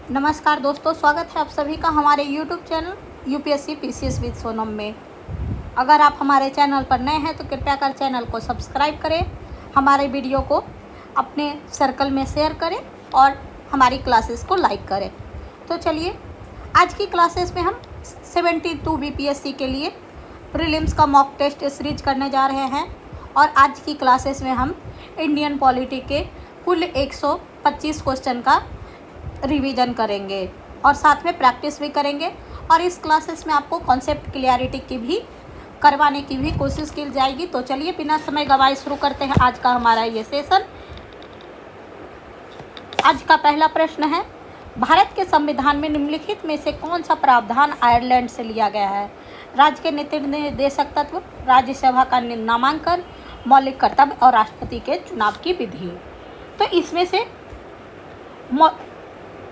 नमस्कार दोस्तों, स्वागत है आप सभी का हमारे YouTube channel UPSC PCS with Sonam में। अगर आप हमारे चैनल पर नए हैं तो कृपया कर चैनल को सब्सक्राइब करें, हमारे वीडियो को अपने सर्कल में शेयर करें और हमारी क्लासेस को लाइक करें। तो चलिए, आज की क्लासेस में हम 72 बीपीएससी के लिए प्रीलिम्स का मॉक टेस्ट सीरीज करने जा रहे हैं और आज की क्लासेस में हम इंडियन पॉलिटी के कुल 125 क्वेश्चन का रिवीजन करेंगे और साथ में प्रैक्टिस भी करेंगे और इस क्लासेस में आपको कॉन्सेप्ट क्लियरिटी की भी करवाने की भी कोशिश की जाएगी। तो चलिए, बिना समय गवाए शुरू करते हैं आज का हमारा ये सेशन। आज का पहला प्रश्न है, भारत के संविधान में निम्नलिखित में से कौन सा प्रावधान आयरलैंड से लिया गया है? राज्य के नीति निर्देशक तत्व, राज्यसभा का नामांकन, मौलिक कर्तव्य और राष्ट्रपति के चुनाव की विधि। तो इसमें से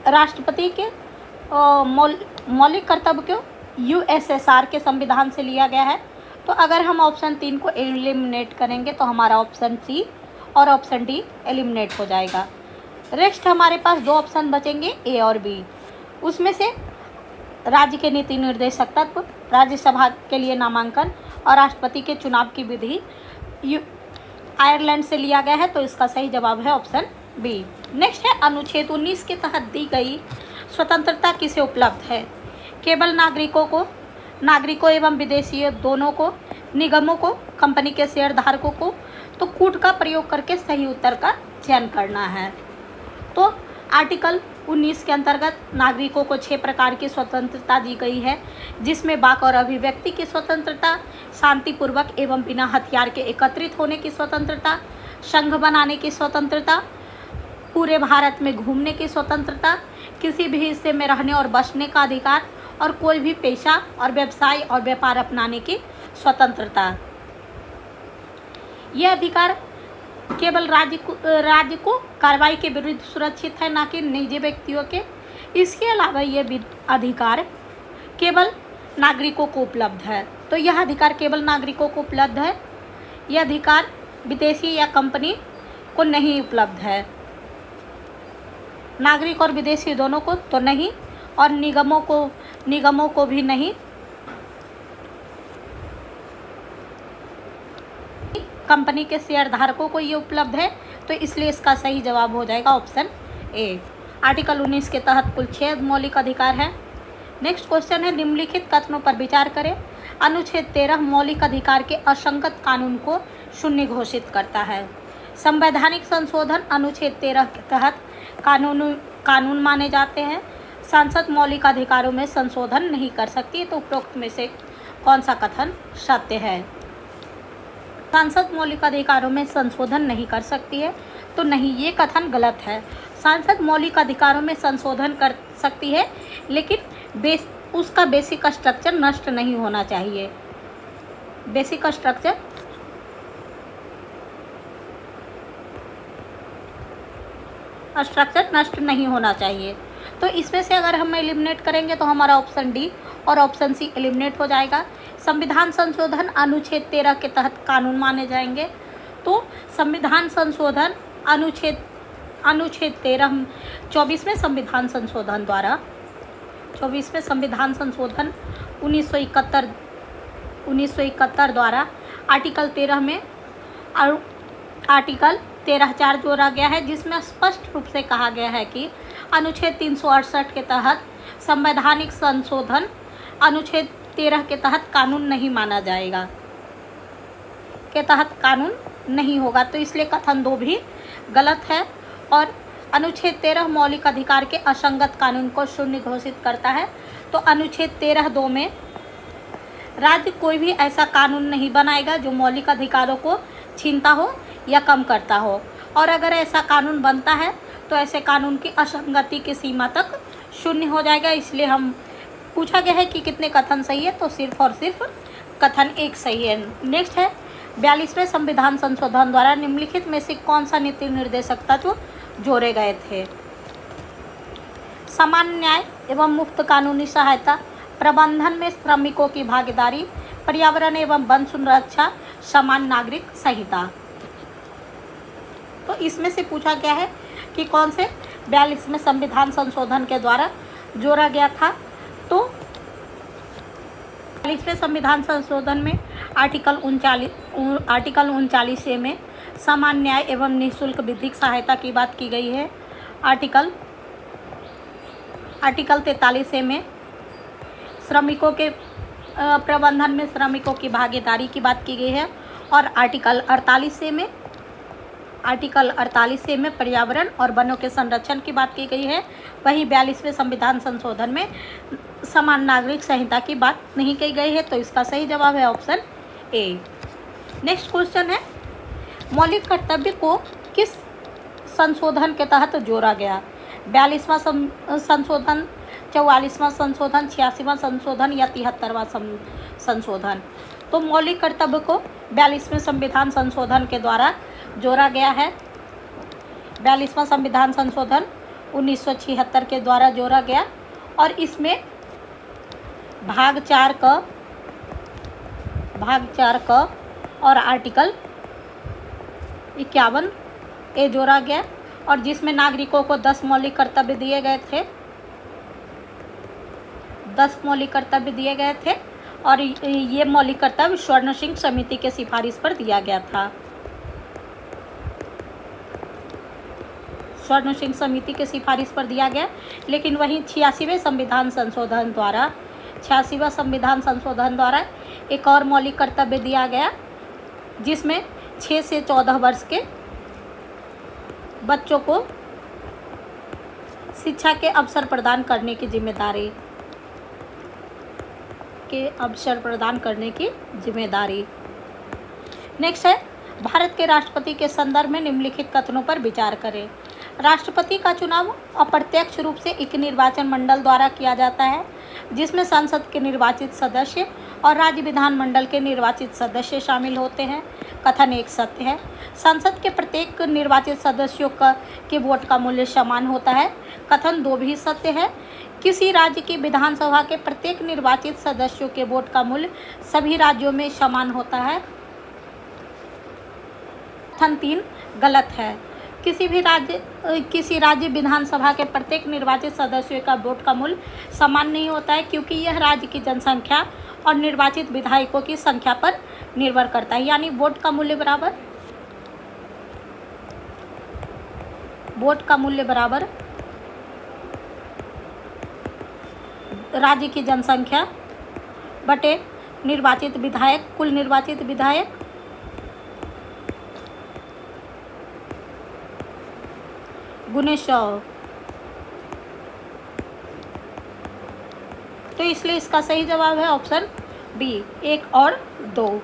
राष्ट्रपति के मौलिक कर्तव्य को यूएसएसआर के संविधान से लिया गया है। तो अगर हम ऑप्शन 3 को एलिमिनेट करेंगे तो हमारा ऑप्शन सी और ऑप्शन डी एलिमिनेट हो जाएगा। रेस्ट हमारे पास दो ऑप्शन बचेंगे, ए और बी। उसमें से राज्य के नीति निर्देशक तत्व, राज्यसभा के लिए नामांकन और राष्ट्रपति के चुनाव की विधि आयरलैंड से लिया गया है। तो इसका सही जवाब है ऑप्शन बी। नेक्स्ट है, अनुच्छेद 19 के तहत दी गई स्वतंत्रता किसे उपलब्ध है? केवल नागरिकों एवं विदेशियों दोनों को, निगमों को, कंपनी के शेयर धारकों को। तो कूट का प्रयोग करके सही उत्तर का चयन करना है। तो आर्टिकल 19 के अंतर्गत नागरिकों को 6 प्रकार की स्वतंत्रता दी गई है, जिसमें वाक और अभिव्यक्ति की स्वतंत्रता, शांतिपूर्वक एवं बिना हथियार के एकत्रित होने की स्वतंत्रता, संघ बनाने की स्वतंत्रता, पूरे भारत में घूमने की स्वतंत्रता, किसी भी हिस्से में रहने और बसने का अधिकार और कोई भी पेशा और व्यवसाय और व्यापार अपनाने की स्वतंत्रता। यह अधिकार केवल राज्य को कार्रवाई के विरुद्ध सुरक्षित है, ना कि निजी व्यक्तियों के। इसके अलावा यह अधिकार केवल नागरिकों को उपलब्ध है। तो यह अधिकार केवल नागरिकों को उपलब्ध है। यह अधिकार विदेशी या कंपनी को नहीं उपलब्ध है। नागरिक और विदेशी दोनों को तो नहीं, और निगमों को भी नहीं। कंपनी के शेयर धारकों को ये उपलब्ध है। तो इसलिए इसका सही जवाब हो जाएगा ऑप्शन ए। आर्टिकल 19 के तहत कुल 6 मौलिक अधिकार हैं। नेक्स्ट क्वेश्चन है, निम्नलिखित कथनों पर विचार करें। अनुच्छेद 13 मौलिक अधिकार के असंगत कानून को शून्य घोषित करता है। संवैधानिक संशोधन अनुच्छेद 13 के तहत कानून माने जाते हैं। संसद मौलिक अधिकारों में संशोधन नहीं कर सकती। तो उपरोक्त में से कौन सा कथन सत्य है? संसद मौलिक अधिकारों में संशोधन नहीं कर सकती है, तो नहीं, ये कथन गलत है। संसद मौलिक अधिकारों में संशोधन कर सकती है, लेकिन उसका बेसिक स्ट्रक्चर नष्ट नहीं होना चाहिए। बेसिक स्ट्रक्चर नष्ट नहीं होना चाहिए। तो इसमें से अगर हम एलिमिनेट करेंगे तो हमारा ऑप्शन डी और ऑप्शन सी एलिमिनेट हो जाएगा। संविधान संशोधन अनुच्छेद 13 के तहत कानून माने जाएंगे। तो संविधान संशोधन अनुच्छेद 13 24वें संविधान संशोधन द्वारा 1971 द्वारा आर्टिकल 13 में आर्टिकल 13(4) जोड़ा गया है, जिसमें स्पष्ट रूप से कहा गया है कि अनुच्छेद 368 के तहत संवैधानिक संशोधन अनुच्छेद 13 के तहत कानून नहीं माना जाएगा, के तहत कानून नहीं होगा। तो इसलिए कथन 2 भी गलत है और अनुच्छेद 13 मौलिक अधिकार के असंगत कानून को शून्य घोषित करता है। तो अनुच्छेद 13(2) में राज्य कोई भी ऐसा कानून नहीं बनाएगा जो मौलिक अधिकारों को छीनता हो या कम करता हो, और अगर ऐसा कानून बनता है तो ऐसे कानून की असंगति की सीमा तक शून्य हो जाएगा। इसलिए हम पूछा गया है कि कितने कथन सही है, तो सिर्फ और सिर्फ कथन 1 सही है। नेक्स्ट है, 42वें संविधान संशोधन द्वारा निम्नलिखित में से कौन सा नीति निर्देशक तत्व जोड़े गए थे? समान न्याय एवं मुफ्त कानूनी सहायता, प्रबंधन में श्रमिकों की भागीदारी, पर्यावरण एवं वन संरक्षा, समान नागरिक संहिता। तो इसमें से पूछा गया है कि कौन से 42वें संविधान संशोधन के द्वारा जोड़ा गया था। तो 42वें संविधान संशोधन में आर्टिकल 39 में समान न्याय एवं निःशुल्क विधिक सहायता की बात की गई है। आर्टिकल 43 में श्रमिकों के प्रबंधन में श्रमिकों की भागीदारी की बात की गई है। और आर्टिकल 48 में पर्यावरण और वनों के संरक्षण की बात की गई है। वहीं 42वें संविधान संशोधन में समान नागरिक संहिता की बात नहीं की गई है। तो इसका सही जवाब है ऑप्शन ए। नेक्स्ट क्वेश्चन है, मौलिक कर्तव्य को किस संशोधन के तहत जोड़ा गया? 42वां संशोधन, 44वां संशोधन, 86वां संशोधन या 73वां संशोधन? तो मौलिक कर्तव्य को 42वें संविधान संशोधन के द्वारा जोड़ा गया है। 42वां संविधान संशोधन 1976 के द्वारा जोड़ा गया और इसमें भाग 4 क और आर्टिकल 51 ए जोड़ा गया और जिसमें नागरिकों को 10 मौलिक कर्तव्य दिए गए थे। 10 मौलिक कर्तव्य दिए गए थे और ये मौलिक कर्तव्य स्वर्ण सिंह समिति के सिफारिश पर दिया गया था। स्वर्ण सिंह समिति के सिफारिश पर दिया गया। लेकिन वहीं 86वें संविधान संशोधन द्वारा एक और मौलिक कर्तव्य दिया गया जिसमें 6 से 14 वर्ष के बच्चों को शिक्षा के अवसर प्रदान करने की जिम्मेदारी। नेक्स्ट है, भारत के राष्ट्रपति के संदर्भ में निम्नलिखित कथनों पर विचार करें। राष्ट्रपति का चुनाव अप्रत्यक्ष रूप से एक निर्वाचन मंडल द्वारा किया जाता है जिसमें संसद के निर्वाचित सदस्य और राज्य विधानमंडल के निर्वाचित सदस्य शामिल होते हैं। कथन एक सत्य है। संसद के प्रत्येक निर्वाचित सदस्यों के वोट का मूल्य समान होता है। कथन 2 भी सत्य है। किसी राज्य की विधानसभा के प्रत्येक निर्वाचित सदस्यों के वोट का मूल्य सभी राज्यों में समान होता है। कथन 3 गलत है। किसी राज्य विधानसभा के प्रत्येक निर्वाचित सदस्यों का वोट का मूल्य समान नहीं होता है क्योंकि यह राज्य की जनसंख्या और निर्वाचित विधायकों की संख्या पर निर्भर करता है। यानी वोट का मूल्य बराबर राज्य की जनसंख्या बटे निर्वाचित विधायक, कुल निर्वाचित विधायक गुने 100। तो इसलिए इसका सही जवाब है ऑप्शन बी, 1 और 2।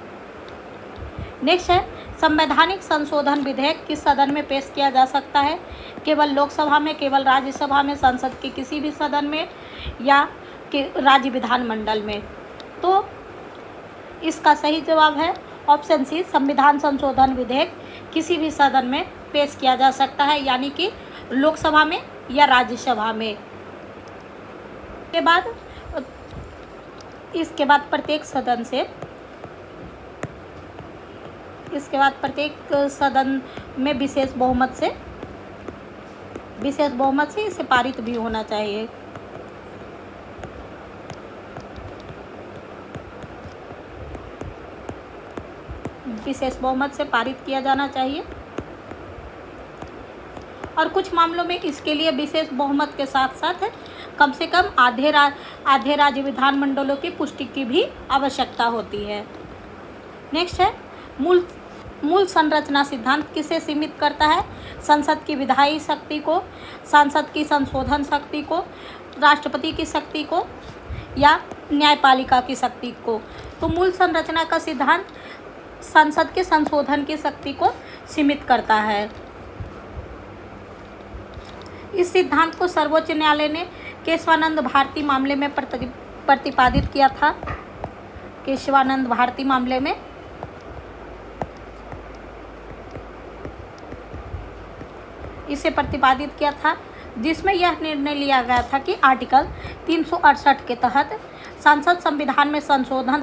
नेक्स्ट है, संवैधानिक संशोधन विधेयक किस सदन में पेश किया जा सकता है? केवल लोकसभा में, केवल राज्यसभा में, संसद के किसी भी सदन में या राज्य विधानमंडल में? तो इसका सही जवाब है ऑप्शन सी, संविधान संशोधन विधेयक किसी भी सदन में पेश किया जा सकता है यानी कि लोकसभा में या राज्यसभा में। इसके बाद प्रत्येक सदन में विशेष बहुमत से इसे पारित भी होना चाहिए। विशेष बहुमत से पारित किया जाना चाहिए और कुछ मामलों में इसके लिए विशेष बहुमत के साथ साथ कम से कम आधे राज्य विधानमंडलों की पुष्टि की भी आवश्यकता होती है। नेक्स्ट है, मूल संरचना सिद्धांत किसे सीमित करता है? संसद की विधायी शक्ति को, सांसद की संशोधन शक्ति को, राष्ट्रपति की शक्ति को या न्यायपालिका की शक्ति को? तो मूल संरचना का सिद्धांत संसद के संशोधन की शक्ति को सीमित करता है। इस सिद्धांत को सर्वोच्च न्यायालय ने केशवानंद भारती मामले में प्रतिपादित किया था। केशवानंद भारती मामले में इसे प्रतिपादित किया था जिसमें यह निर्णय लिया गया था कि आर्टिकल 368 के तहत संसद संविधान में संशोधन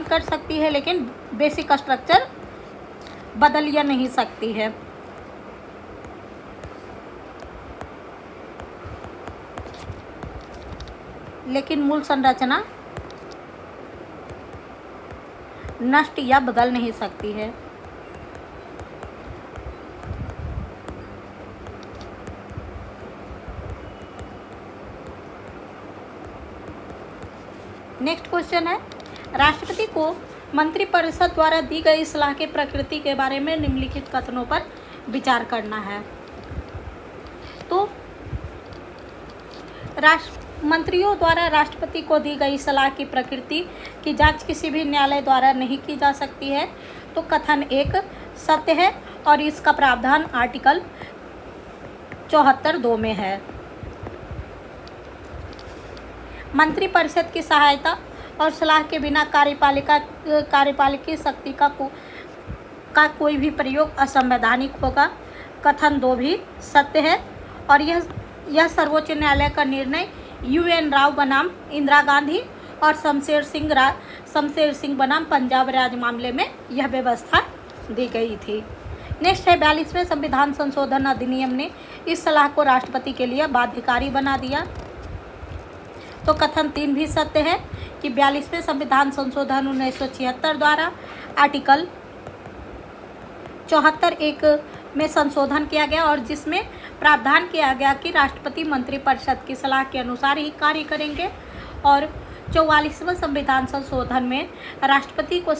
कर सकती है लेकिन बेसिक स्ट्रक्चर बदल या नहीं सकती है। लेकिन मूल संरचना नष्ट या बदल नहीं सकती है। नेक्स्ट क्वेश्चन है, राष्ट्रपति को मंत्रिपरिषद द्वारा दी गई सलाह की प्रकृति के बारे में निम्नलिखित कथनों पर विचार करना है। तो मंत्रियों द्वारा राष्ट्रपति को दी गई सलाह की प्रकृति की जांच किसी भी न्यायालय द्वारा नहीं की जा सकती है। तो कथन 1 सत्य है और इसका प्रावधान आर्टिकल 74(2) में है। मंत्रिपरिषद की सहायता और सलाह के बिना कार्यपालिकी शक्ति का कोई भी प्रयोग असंवैधानिक होगा। कथन 2 भी सत्य है और यह सर्वोच्च न्यायालय का निर्णय UN राव बनाम इंदिरा गांधी और शमशेर सिंह बनाम पंजाब राज्य मामले में यह व्यवस्था दी गई थी। नेक्स्ट है, 42वें संविधान संशोधन अधिनियम ने इस सलाह को राष्ट्रपति के लिए बाध्यकारी बना दिया। तो कथन 3 भी सत्य है कि 42वें संविधान संशोधन 1976 द्वारा आर्टिकल 74(1) में संशोधन किया गया और जिसमें प्रावधान किया गया कि राष्ट्रपति मंत्रिपरिषद की सलाह के अनुसार ही कार्य करेंगे। और 44वें संविधान संशोधन में राष्ट्रपति को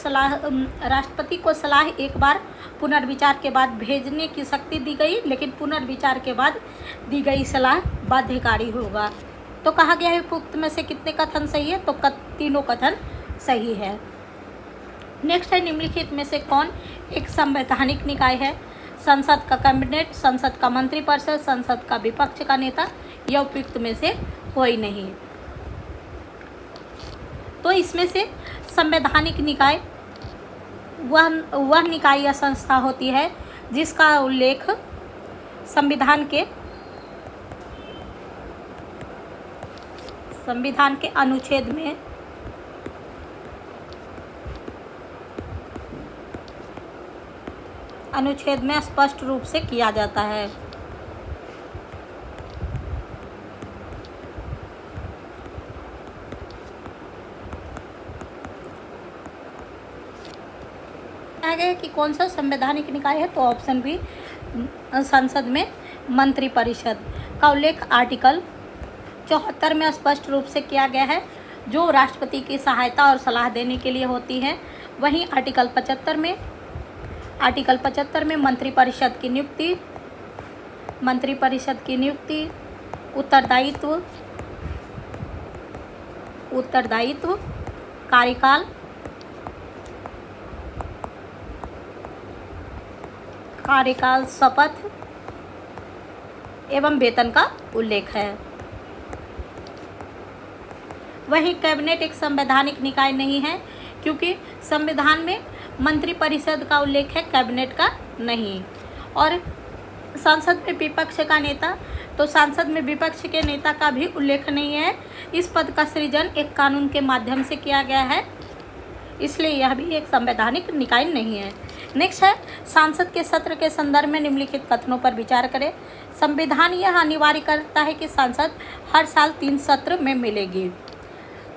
सलाह एक बार पुनर्विचार के बाद भेजने की शक्ति दी गई, लेकिन पुनर्विचार के बाद दी गई सलाह बाध्यकारी होगा। तो कहा गया है उपरोक्त में से कितने कथन सही है? तो तीनों कथन सही है। नेक्स्ट है, निम्नलिखित में से कौन एक संवैधानिक निकाय है? संसद का कैबिनेट, संसद का मंत्रिपरिषद, संसद का विपक्ष का नेता, यह उपयुक्त में से कोई नहीं। तो इसमें से संवैधानिक निकाय वह निकाय या संस्था होती है जिसका उल्लेख संविधान के अनुच्छेद में स्पष्ट रूप से किया जाता है। आगे कि कौन सा संवैधानिक निकाय है? तो ऑप्शन बी, संसद में मंत्रिपरिषद का उल्लेख आर्टिकल 74 में स्पष्ट रूप से किया गया है, जो राष्ट्रपति की सहायता और सलाह देने के लिए होती है। वहीं आर्टिकल 75 में मंत्रिपरिषद की नियुक्ति, उत्तरदायित्व, कार्यकाल, शपथ एवं वेतन का उल्लेख है। वहीं कैबिनेट एक संवैधानिक निकाय नहीं है, क्योंकि संविधान में मंत्रिपरिषद का उल्लेख है, कैबिनेट का नहीं। और संसद में विपक्ष का नेता, तो संसद में विपक्ष के नेता का भी उल्लेख नहीं है। इस पद का सृजन एक कानून के माध्यम से किया गया है, इसलिए यह भी एक संवैधानिक निकाय नहीं है। नेक्स्ट है, संसद के सत्र के संदर्भ में निम्नलिखित कथनों पर विचार करें। संविधान यह अनिवार्य करता है कि संसद हर साल 3 सत्र में मिलेगी।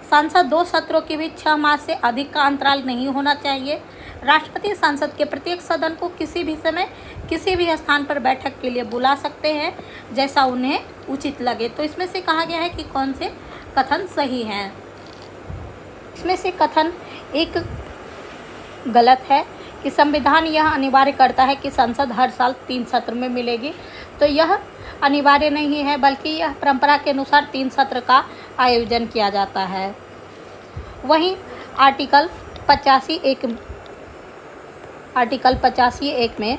संसद 2 सत्रों के बीच 6 माह से अधिक का अंतराल नहीं होना चाहिए। राष्ट्रपति संसद के प्रत्येक सदन को किसी भी समय किसी भी स्थान पर बैठक के लिए बुला सकते हैं, जैसा उन्हें उचित लगे। तो इसमें से कहा गया है कि कौन से कथन सही हैं। इसमें से कथन 1 गलत है कि संविधान यह अनिवार्य करता है कि संसद हर साल 3 सत्र में मिलेगी। तो यह अनिवार्य नहीं है, बल्कि यह परंपरा के अनुसार 3 सत्र का आयोजन किया जाता है। वहीं आर्टिकल 85(1) में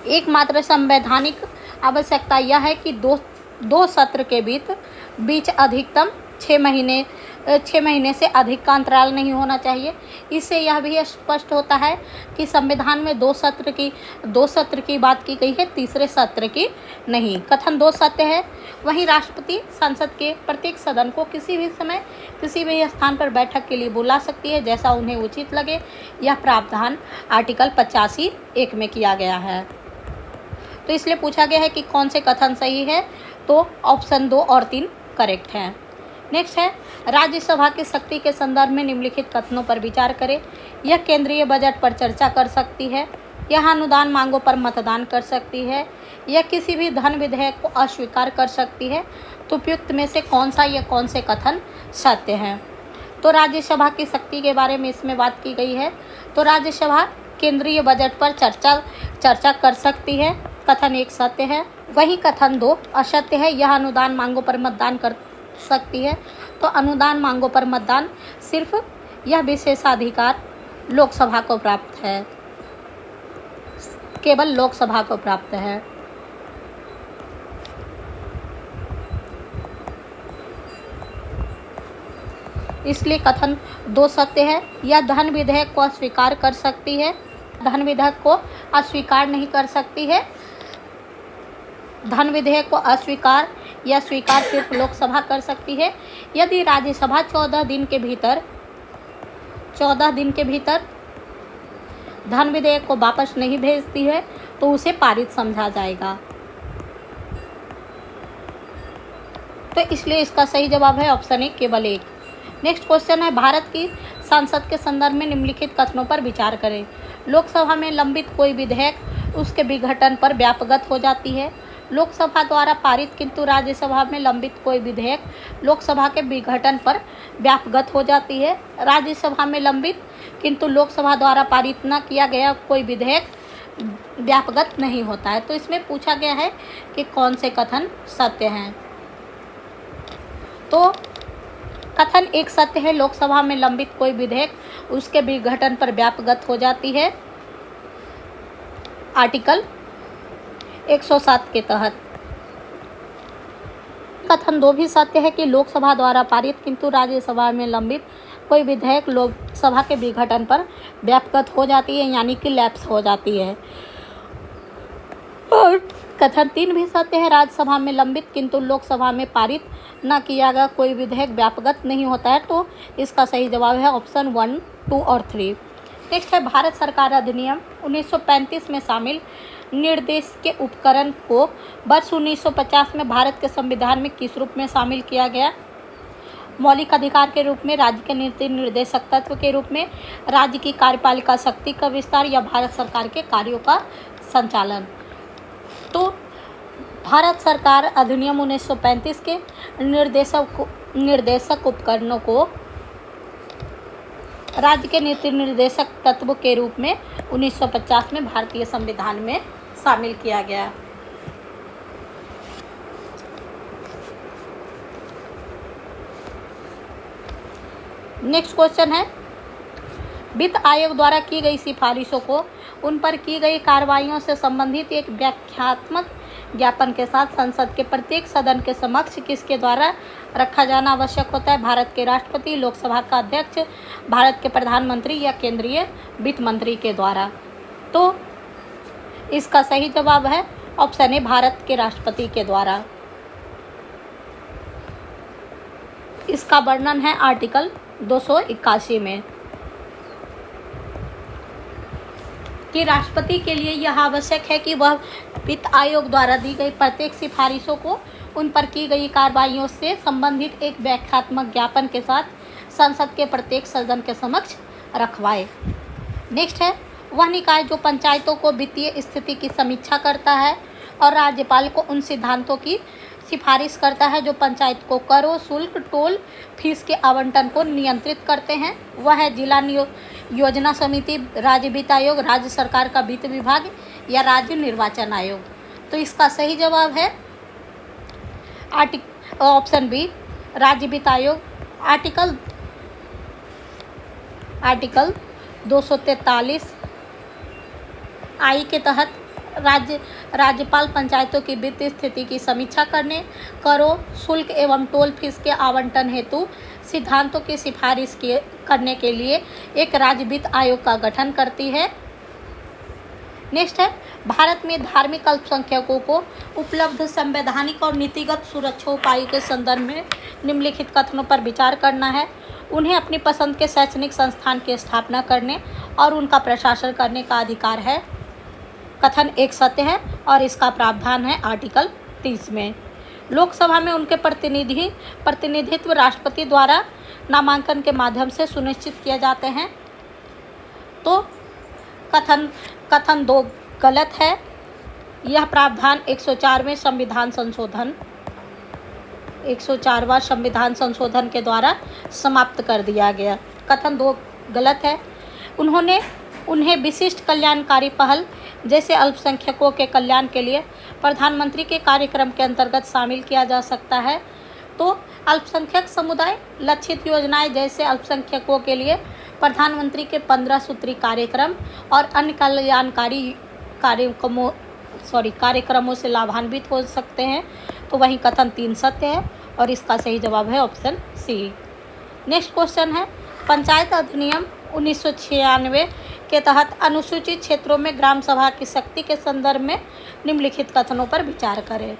एकमात्र संवैधानिक आवश्यकता यह है कि दो सत्र के बीच अधिकतम 6 महीने से अधिक का अंतराल नहीं होना चाहिए। इससे यह भी स्पष्ट होता है कि संविधान में 2 सत्र की बात की गई है, तीसरे सत्र की नहीं। कथन 2 सत्य है। वहीं राष्ट्रपति संसद के प्रत्येक सदन को किसी भी समय किसी भी स्थान पर बैठक के लिए बुला सकती है, जैसा उन्हें उचित लगे। यह प्रावधान आर्टिकल 85(1) में किया गया है। तो इसलिए पूछा गया है कि कौन से कथन सही है। तो ऑप्शन 2 और 3 करेक्ट हैं। नेक्स्ट है, राज्यसभा की शक्ति के संदर्भ में निम्नलिखित कथनों पर विचार करें। यह केंद्रीय बजट पर चर्चा कर सकती है, यह अनुदान मांगों पर मतदान कर सकती है, यह किसी भी धन विधेयक को अस्वीकार कर सकती है। तो उपयुक्त में से कौन सा या कौन से कथन सत्य हैं? तो राज्यसभा की शक्ति के बारे में इसमें बात की गई है। तो राज्यसभा केंद्रीय बजट पर चर्चा कर सकती है, कथन 1 सत्य है। वहीं कथन 2 असत्य है, यह अनुदान मांगों पर मतदान कर सकती है। तो अनुदान मांगों पर मतदान सिर्फ यह विशेषाधिकार लोकसभा को प्राप्त है, केवल लोकसभा को प्राप्त है। इसलिए कथन 2 सत्य है। यह धन विधेयक को अस्वीकार कर सकती है, धन विधेयक को अस्वीकार नहीं कर सकती है। धन विधेयक को अस्वीकार या स्वीकार सिर्फ लोकसभा कर सकती है। यदि राज्यसभा 14 दिन के भीतर धन विधेयक को वापस नहीं भेजती है तो उसे पारित समझा जाएगा। तो इसलिए इसका सही जवाब है ऑप्शन 1 केवल 1। नेक्स्ट क्वेश्चन है, भारत की संसद के संदर्भ में निम्नलिखित कथनों पर विचार करें। लोकसभा में लंबित कोई विधेयक उसके विघटन पर व्यापकगत हो जाती है। लोकसभा द्वारा पारित किंतु राज्यसभा में लंबित कोई विधेयक लोकसभा के विघटन पर व्यापकगत हो जाती है। राज्यसभा में लंबित किंतु लोकसभा द्वारा पारित न किया गया कोई विधेयक व्यापकगत नहीं होता है। तो इसमें पूछा गया है कि कौन से कथन सत्य हैं। तो कथन 1 सत्य है, लोकसभा में लंबित कोई विधेयक उसके विघटन पर व्यापकगत हो जाती है आर्टिकल 107 के तहत। कथन 2 भी सत्य है कि लोकसभा द्वारा पारित किंतु राज्यसभा में लंबित कोई विधेयक लोकसभा के विघटन पर व्यापकगत हो जाती है, यानी कि लैप्स हो जाती है। और कथन 3 भी सत्य है, राज्यसभा में लंबित किंतु लोकसभा में पारित न किया गया कोई विधेयक व्यापकगत नहीं होता है। तो इसका सही जवाब है ऑप्शन 1, 2 और 3। नेक्स्ट है, भारत सरकार अधिनियम 1935 में शामिल निर्देश के उपकरण को वर्ष 1950 में भारत के संविधान में किस रूप में शामिल किया गया? मौलिक अधिकार के रूप में, राज्य के नीति निर्देशक तत्व के रूप में, राज्य की कार्यपालिका शक्ति का विस्तार या भारत सरकार के कार्यों का संचालन। तो भारत सरकार अधिनियम 1935 के निर्देशक उपकरणों को राज्य के नीति निर्देशक तत्व के रूप में 1950 में भारतीय संविधान में शामिल किया गया। नेक्स्ट क्वेश्चन है, वित्त आयोग द्वारा की गई सिफारिशों को उन पर की गई कार्रवाइयों से संबंधित एक व्याख्यात्मक ज्ञापन के साथ संसद के प्रत्येक सदन के समक्ष किसके द्वारा रखा जाना आवश्यक होता है? भारत के राष्ट्रपति, लोकसभा का अध्यक्ष, भारत के प्रधानमंत्री या केंद्रीय वित्त मंत्री के द्वारा। तो इसका सही जवाब है ऑप्शन ए, भारत के राष्ट्रपति के द्वारा। इसका वर्णन है आर्टिकल 281 में कि राष्ट्रपति के लिए यह आवश्यक है कि वह वित्त आयोग द्वारा दी गई प्रत्येक सिफारिशों को उन पर की गई कार्रवाइयों से संबंधित एक व्याख्यात्मक ज्ञापन के साथ संसद के प्रत्येक सदन के समक्ष रखवाए। नेक्स्ट है, वह निकाय जो पंचायतों को वित्तीय स्थिति की समीक्षा करता है और राज्यपाल को उन सिद्धांतों की सिफारिश करता है जो पंचायत को करों, शुल्क, टोल, फीस के आवंटन को नियंत्रित करते हैं, वह है जिला योजना समिति, राज्य वित्त आयोग, राज्य सरकार का वित्त विभाग या राज्य निर्वाचन आयोग। तो इसका सही जवाब है ऑप्शन बी, राज्य वित्त आयोग। आर्टिकल 243 आई के तहत राज्यपाल पंचायतों की वित्तीय स्थिति की समीक्षा करने, करों, शुल्क एवं टोल फीस के आवंटन हेतु सिद्धांतों की सिफारिश करने के लिए एक राज्य वित्त आयोग का गठन करती है। नेक्स्ट है, भारत में धार्मिक अल्पसंख्यकों को उपलब्ध संवैधानिक और नीतिगत सुरक्षा उपायों के संदर्भ में निम्नलिखित कथनों पर विचार करना है। उन्हें अपनी पसंद के शैक्षणिक संस्थान की स्थापना करने और उनका प्रशासन करने का अधिकार है। कथन 1 सत्य है और इसका प्रावधान है आर्टिकल 30 में। लोकसभा में उनके प्रतिनिधित्व राष्ट्रपति द्वारा नामांकन के माध्यम से सुनिश्चित किए जाते हैं। तो कथन 2 गलत है। यह प्रावधान 104वें संविधान संशोधन 104वां संविधान संशोधन के द्वारा समाप्त कर दिया गया। कथन 2 गलत है। उन्हें विशिष्ट कल्याणकारी पहल जैसे अल्पसंख्यकों के कल्याण के लिए प्रधानमंत्री के कार्यक्रम के अंतर्गत शामिल किया जा सकता है। तो अल्पसंख्यक समुदाय लक्षित योजनाएं जैसे अल्पसंख्यकों के लिए प्रधानमंत्री के 15 सूत्री कार्यक्रम और अन्य कल्याणकारी कार्यक्रमों से लाभान्वित हो सकते हैं। तो वहीं कथन 3 सत्य है और इसका सही जवाब है ऑप्शन सी। नेक्स्ट क्वेश्चन है, पंचायत अधिनियम 1996 के तहत अनुसूचित क्षेत्रों में ग्राम सभा की शक्ति के संदर्भ में निम्नलिखित कथनों पर विचार करें।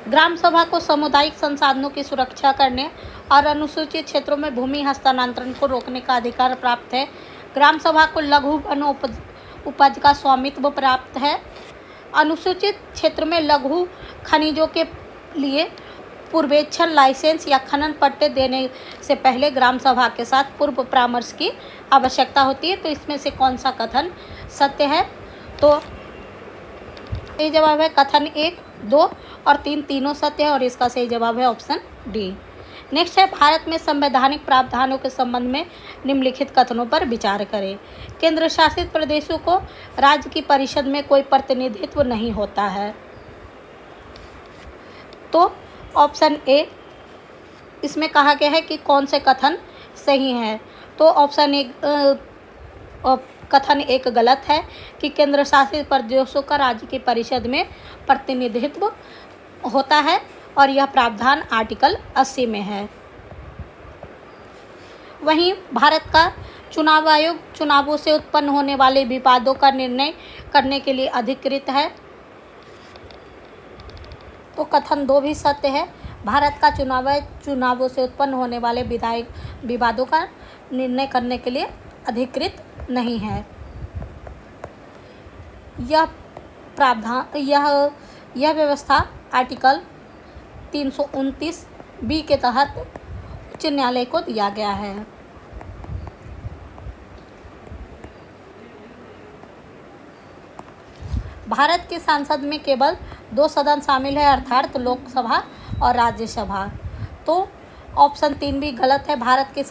ग्राम सभा को सामुदायिक संसाधनों की सुरक्षा करने और अनुसूचित क्षेत्रों में भूमि हस्तांतरण को रोकने का अधिकार प्राप्त है। ग्राम सभा को लघु वन उपज का स्वामित्व प्राप्त है। अनुसूचित क्षेत्र में लघु खनिजों के लिए पूर्वेक्षण लाइसेंस या खनन पट्टे देने से पहले ग्राम सभा के साथ पूर्व परामर्श की आवश्यकता होती है। तो इसमें से कौन सा कथन सत्य है? तो ये जवाब है कथन 1, 2 और 3 तीनों सत्य है और इसका सही जवाब है ऑप्शन डी। नेक्स्ट है, भारत में संवैधानिक प्रावधानों के संबंध में निम्नलिखित कथनों पर विचार करें। केंद्र शासित प्रदेशों को राज्य की परिषद में कोई प्रतिनिधित्व नहीं होता है। तो ऑप्शन ए, इसमें कहा गया है कि कौन से कथन सही हैं। तो ऑप्शन ए कथन 1 गलत है कि केंद्र शासित प्रदेशों का राज्य की परिषद में प्रतिनिधित्व होता है और यह प्रावधान आर्टिकल 80 में है। वहीं भारत का चुनाव आयोग चुनावों से उत्पन्न होने वाले विवादों का निर्णय करने के लिए अधिकृत है। तो कथन 2 भी सत्य है। भारत का चुनाव आयोग चुनावों से उत्पन्न होने वाले विवादों का निर्णय करने के लिए अधिकृत नहीं है। यह प्रावधान यह व्यवस्था आर्टिकल 329 बी के तहत उच्च न्यायालय को दिया गया है। भारत के संसद में केवल 2 सदन शामिल है, अर्थात लोकसभा और राज्यसभा। तो ऑप्शन 3 भी गलत है। भारत के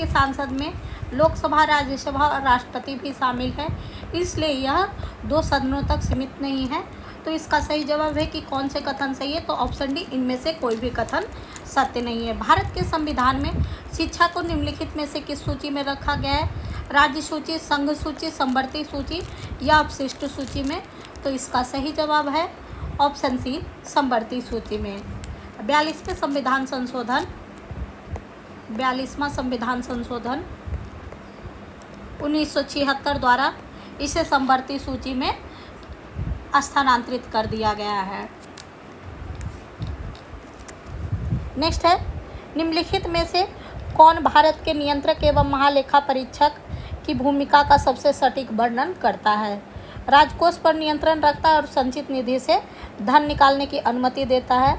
सांसद में लोकसभा, राज्यसभा और राष्ट्रपति भी शामिल है, इसलिए यह 2 सदनों तक सीमित नहीं है। तो इसका सही जवाब है कि कौन से कथन सही है। तो ऑप्शन डी, इनमें से कोई भी कथन सत्य नहीं है। भारत के संविधान में शिक्षा को निम्नलिखित में से किस सूची में रखा गया है? राज्य सूची, संघ सूची, समवर्ती सूची या अपशिष्ट सूची में? तो इसका सही जवाब है ऑप्शन सी, समवर्ती सूची में। 42वां संविधान संशोधन 1976 द्वारा इसे समवर्ती सूची में स्थानांतरित कर दिया गया है। नेक्स्ट है, निम्नलिखित में से कौन भारत के नियंत्रक एवं महालेखा परीक्षक की भूमिका का सबसे सटीक वर्णन करता है? राजकोष पर नियंत्रण रखता है और संचित निधि से धन निकालने की अनुमति देता है।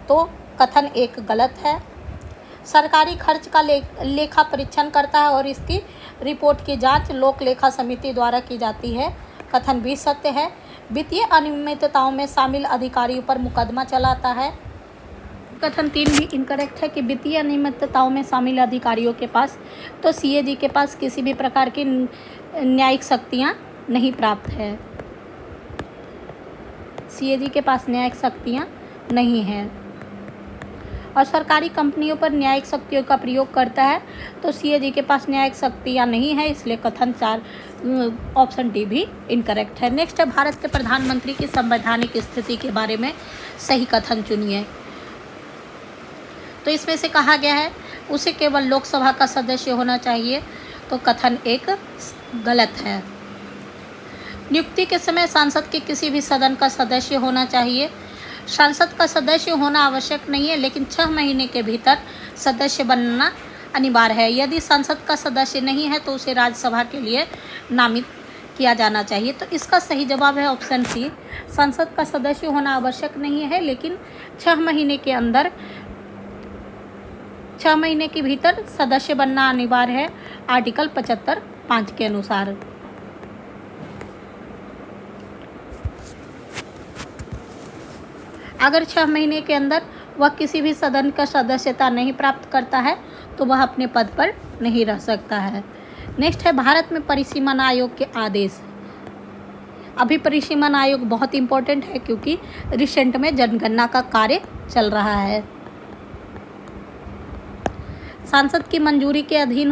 तो कथन 1 गलत है। सरकारी खर्च का लेखा परीक्षण करता है और इसकी रिपोर्ट की जांच लोक लेखा समिति द्वारा की जाती है। कथन 20 सत्य है। वित्तीय अनियमितताओं में शामिल अधिकारियों पर मुकदमा चलाता है। कथन 3 भी इनकरेक्ट है कि वित्तीय अनियमितताओं में शामिल अधिकारियों के पास, तो सीएजी के पास किसी भी प्रकार की न्यायिक शक्तियाँ नहीं प्राप्त है। सीएजी के पास न्यायिक शक्तियाँ नहीं हैं और सरकारी कंपनियों पर न्यायिक शक्तियों का प्रयोग करता है। तो सीएजी के पास न्यायिक शक्तियाँ नहीं है, इसलिए कथन 4 ऑप्शन डी भी इनकरेक्ट है। नेक्स्ट है, भारत के प्रधानमंत्री की संवैधानिक स्थिति के बारे में सही कथन चुनिए। तो इसमें से कहा गया है उसे केवल लोकसभा का सदस्य होना चाहिए। तो कथन 1 गलत है। नियुक्ति के समय सांसद के किसी भी सदन का सदस्य होना चाहिए। सांसद का सदस्य होना आवश्यक नहीं है, लेकिन 6 महीने के भीतर सदस्य बनना अनिवार्य है। यदि संसद का सदस्य नहीं है तो उसे राज्यसभा के लिए नामित किया जाना चाहिए। तो इसका सही जवाब है ऑप्शन सी, संसद का सदस्य होना आवश्यक नहीं है, लेकिन 6 महीने के अंदर 6 महीने के भीतर सदस्य बनना अनिवार्य है, आर्टिकल 75(5) के अनुसार। अगर 6 महीने के अंदर वह किसी भी सदन का सदस्यता नहीं प्राप्त करता है तो वह अपने पद पर नहीं रह सकता है। नेक्स्ट है भारत में परिसीमन आयोग के आदेश। अभी परिसीमन आयोग बहुत इंपॉर्टेंट है क्योंकि रिसेंट में जनगणना का कार्य चल रहा है। सांसद की मंजूरी के अधीन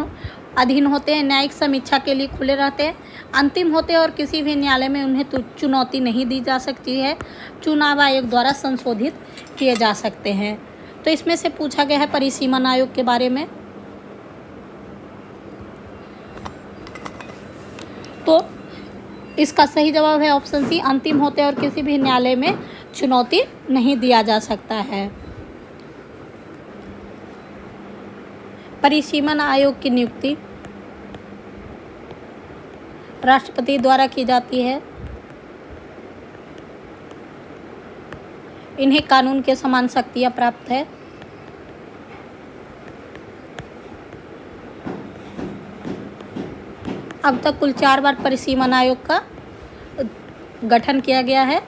होते हैं, न्यायिक समीक्षा के लिए खुले रहते हैं, अंतिम होते हैं और किसी भी न्यायालय में उन्हें चुनौती नहीं दी जा सकती है, चुनाव आयोग द्वारा संशोधित किए जा सकते हैं। तो इसमें से पूछा गया है परिसीमन आयोग के बारे में। तो इसका सही जवाब है ऑप्शन सी, अंतिम होते हैं और किसी भी न्यायालय में चुनौती नहीं दिया जा सकता है। परिसीमन आयोग की नियुक्ति राष्ट्रपति द्वारा की जाती है। इन्हें कानून के समान शक्तियां प्राप्त है। अब तक कुल 4 बार परिसीमन आयोग का गठन किया गया है,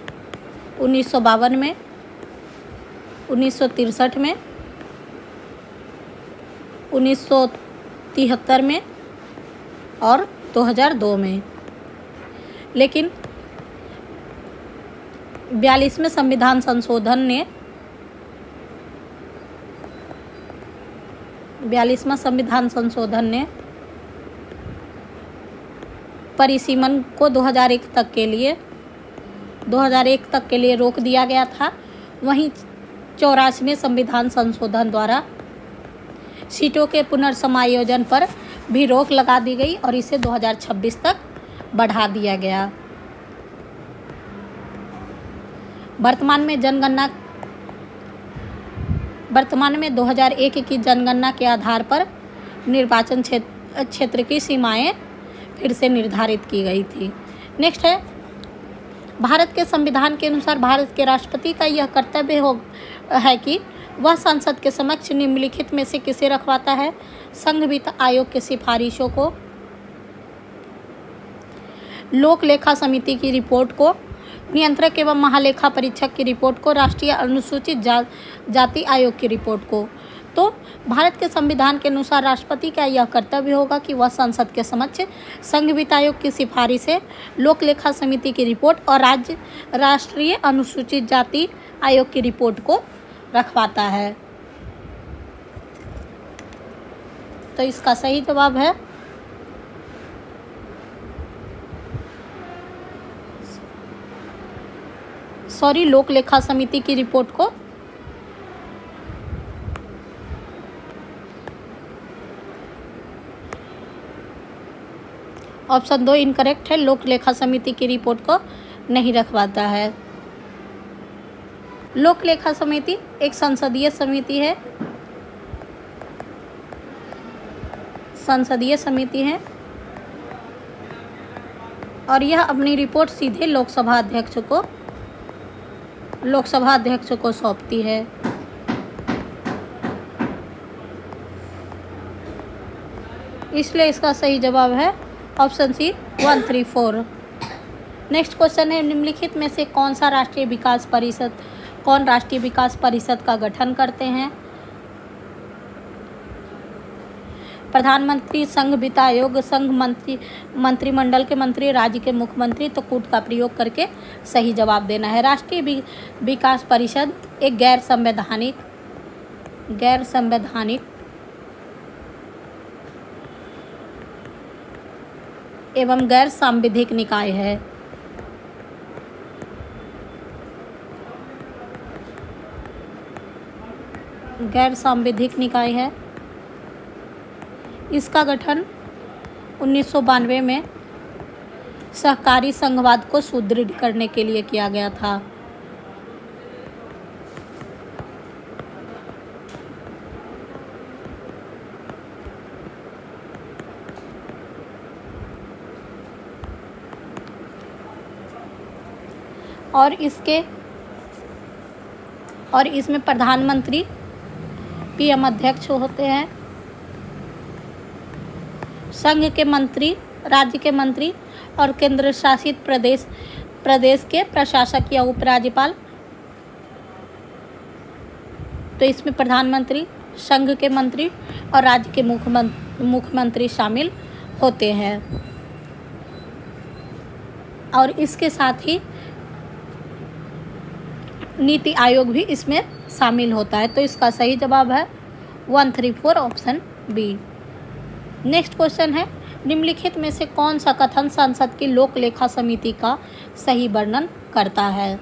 1952 में, 1963 में, 1973 में और 2002 में। लेकिन 42वें संविधान संशोधन ने 42वां संविधान संशोधन ने परिसीमन को 2001 तक के लिए रोक दिया गया था। वहीं 84वें संविधान संशोधन द्वारा सीटों के पुनर्समायोजन पर भी रोक लगा दी गई और इसे 2026 तक बढ़ा दिया गया। वर्तमान में 2001 की जनगणना के आधार पर निर्वाचन क्षेत्र की सीमाएं फिर से निर्धारित की गई थी। नेक्स्ट है भारत के संविधान के अनुसार भारत के राष्ट्रपति का यह कर्तव्य है कि वह संसद के समक्ष निम्नलिखित में से किसे रखवाता है? संघ वित्त आयोग की सिफारिशों को, लोक लेखा समिति की रिपोर्ट को, नियंत्रक एवं महालेखा परीक्षक की रिपोर्ट को, राष्ट्रीय अनुसूचित जाति आयोग की रिपोर्ट को। तो भारत के संविधान के अनुसार राष्ट्रपति का यह कर्तव्य होगा कि वह संसद के समक्ष संघ वित्त आयोग की सिफारिशें, लोक लेखा समिति की रिपोर्ट और राष्ट्रीय अनुसूचित जाति आयोग की रिपोर्ट को रखवाता है। तो इसका सही जवाब है लोक लेखा समिति की रिपोर्ट को। ऑप्शन 2 इनकरेक्ट है, लोक लेखा समिति की रिपोर्ट को नहीं रखवाता है। लोक लेखा समिति एक संसदीय समिति है और यह अपनी रिपोर्ट सीधे लोकसभा अध्यक्ष को सौंपती है। इसलिए इसका सही जवाब है ऑप्शन सी 134। नेक्स्ट क्वेश्चन है निम्नलिखित में से कौन राष्ट्रीय विकास परिषद का गठन करते हैं? प्रधानमंत्री, संघ वित्त आयोग, संघ मंत्रिमंडल के मंत्री, राज्य के मुख्यमंत्री। तो कूट का प्रयोग करके सही जवाब देना है। राष्ट्रीय विकास परिषद एक गैर संवैधानिक एवं गैर सांविधिक निकाय है। गैर सांविधिक निकाय है। इसका गठन 1992 में सहकारी संघवाद को सुदृढ़ करने के लिए किया गया था। और इसमें प्रधानमंत्री, पीएम अध्यक्ष होते हैं, संघ के मंत्री, राज्य के मंत्री और केंद्र शासित प्रदेश के प्रशासक या उपराज्यपाल। तो इसमें प्रधानमंत्री, संघ के मंत्री और राज्य के मुख्यमंत्री शामिल होते हैं। और इसके साथ ही नीति आयोग भी इसमें शामिल होता है। तो इसका सही जवाब है 134 ऑप्शन बी। नेक्स्ट क्वेश्चन है, निम्नलिखित में से कौन सा कथन संसद की लोक लेखा समिति का सही वर्णन करता है?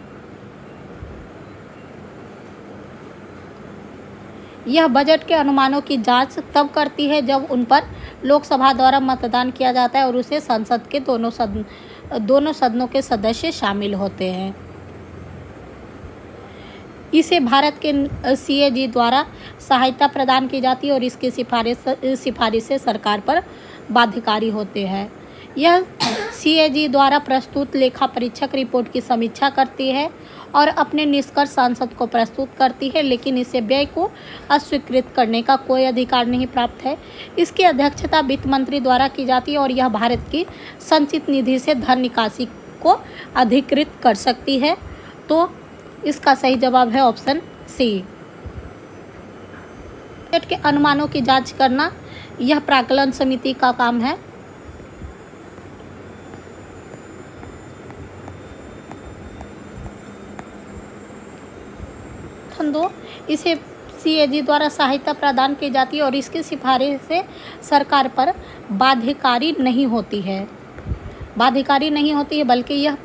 यह बजट के अनुमानों की जांच तब करती है जब उन पर लोकसभा द्वारा मतदान किया जाता है और उसे संसद के दोनों सदनों के सदस्य शामिल होते हैं। इसे भारत के सीएजी द्वारा सहायता प्रदान की जाती है और इसकी सिफारिशें सरकार पर बाध्यकारी होते हैं। यह सीएजी द्वारा प्रस्तुत लेखा परीक्षक रिपोर्ट की समीक्षा करती है और अपने निष्कर्ष संसद को प्रस्तुत करती है, लेकिन इसे व्यय को अस्वीकृत करने का कोई अधिकार नहीं प्राप्त है। इसकी अध्यक्षता वित्त मंत्री द्वारा की जाती है और यह भारत की संचित निधि से धन निकासी को अधिकृत कर सकती है। तो इसका सही जवाब है ऑप्शन सी। बजट के अनुमानों की जांच करना यह प्राक्कलन समिति का काम है। दो, इसे सीएजी द्वारा सहायता प्रदान की जाती है और इसकी सिफारिश से सरकार पर बाध्यकारी नहीं होती है, बल्कि यह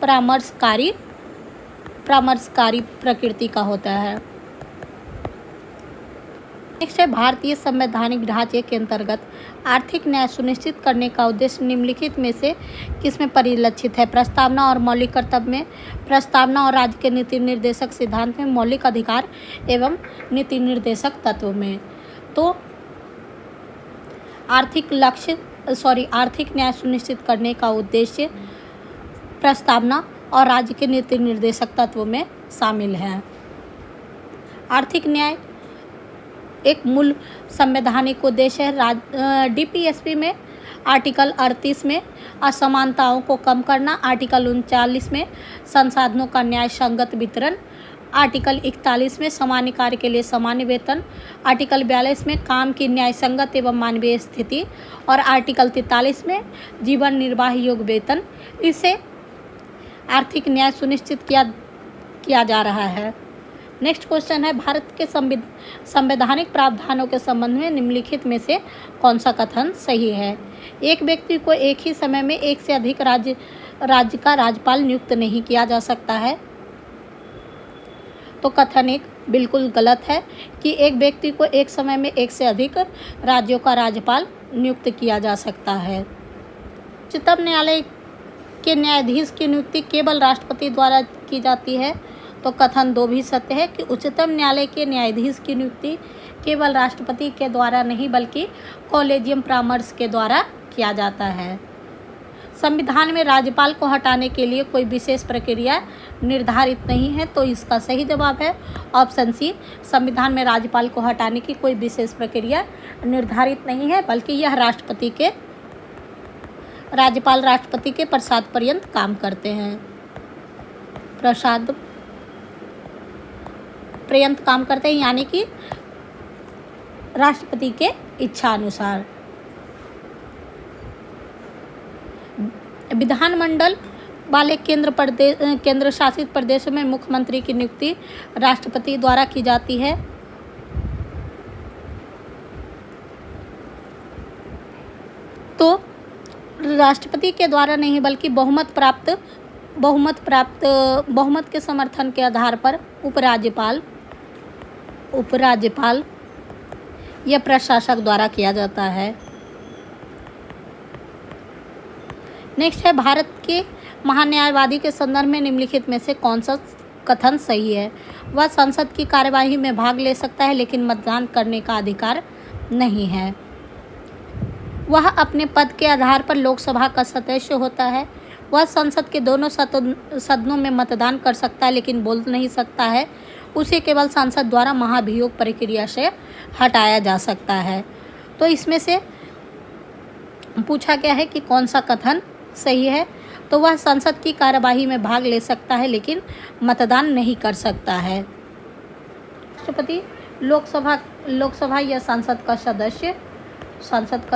परामर्शकारी प्रकृति का होता है। नेक्स्ट है, भारतीय संवैधानिक ढांचे के अंतर्गत आर्थिक न्याय सुनिश्चित करने का उद्देश्य निम्नलिखित में से किसमें परिलक्षित है? प्रस्तावना और मौलिक कर्तव्य में, प्रस्तावना और राज्य के नीति निर्देशक सिद्धांत में, मौलिक अधिकार एवं नीति निर्देशक तत्व में। तो आर्थिक न्याय सुनिश्चित करने का उद्देश्य प्रस्तावना और राज्य के नीति निर्देशक तत्व में शामिल है। आर्थिक न्याय एक मूल संवैधानिक उद्देश्य है। डीपीएसपी में आर्टिकल 38 में असमानताओं को कम करना, आर्टिकल 39 में संसाधनों का न्याय संगत वितरण, आर्टिकल 41 में सामान्य कार्य के लिए सामान्य वेतन, आर्टिकल 42 में काम की न्याय संगत एवं मानवीय स्थिति और आर्टिकल 43 में जीवन निर्वाह योग्य वेतन। इसे आर्थिक न्याय सुनिश्चित किया जा रहा है। नेक्स्ट क्वेश्चन है, भारत के संवैधानिक प्रावधानों के संबंध में निम्नलिखित में से कौन सा कथन सही है? एक व्यक्ति को एक ही समय में एक से अधिक राज्य का राज्यपाल नियुक्त नहीं किया जा सकता है। तो कथन एक बिल्कुल गलत है कि एक व्यक्ति को एक समय में एक से अधिक राज्यों का राज्यपाल नियुक्त किया जा सकता है। उच्चतम न्यायालय के न्यायाधीश की नियुक्ति केवल राष्ट्रपति द्वारा की जाती है। तो कथन दो भी सत्य है कि उच्चतम न्यायालय के न्यायाधीश की नियुक्ति केवल राष्ट्रपति के द्वारा नहीं बल्कि कॉलेजियम परामर्श के द्वारा किया जाता है। संविधान में राज्यपाल को हटाने के लिए कोई विशेष प्रक्रिया निर्धारित नहीं है। तो इसका सही जवाब है ऑप्शन सी। संविधान में राज्यपाल को हटाने की कोई विशेष प्रक्रिया निर्धारित नहीं है, बल्कि यह राज्यपाल राष्ट्रपति के प्रसाद पर्यंत काम करते हैं, यानी कि राष्ट्रपति के इच्छा अनुसार। विधानमंडल वाले केंद्र शासित प्रदेशों में मुख्यमंत्री की नियुक्ति राष्ट्रपति द्वारा की जाती है। तो राष्ट्रपति के द्वारा नहीं बल्कि बहुमत के समर्थन के आधार पर उपराज्यपाल या प्रशासक द्वारा किया जाता है। नेक्स्ट है, भारत के महान्यायवादी के संदर्भ में निम्नलिखित में से कौन सा कथन सही है? वह संसद की कार्यवाही में भाग ले सकता है लेकिन मतदान करने का अधिकार नहीं है। वह अपने पद के आधार पर लोकसभा का सदस्य होता है। वह संसद के दोनों सदनों में मतदान कर सकता है लेकिन बोल नहीं सकता है। उसे केवल संसद द्वारा महाभियोग प्रक्रिया से हटाया जा सकता है। तो इसमें से पूछा गया है कि कौन सा कथन सही है। तो वह संसद की कार्यवाही में भाग ले सकता है लेकिन मतदान नहीं कर सकता है। राष्ट्रपति लोकसभा या संसद का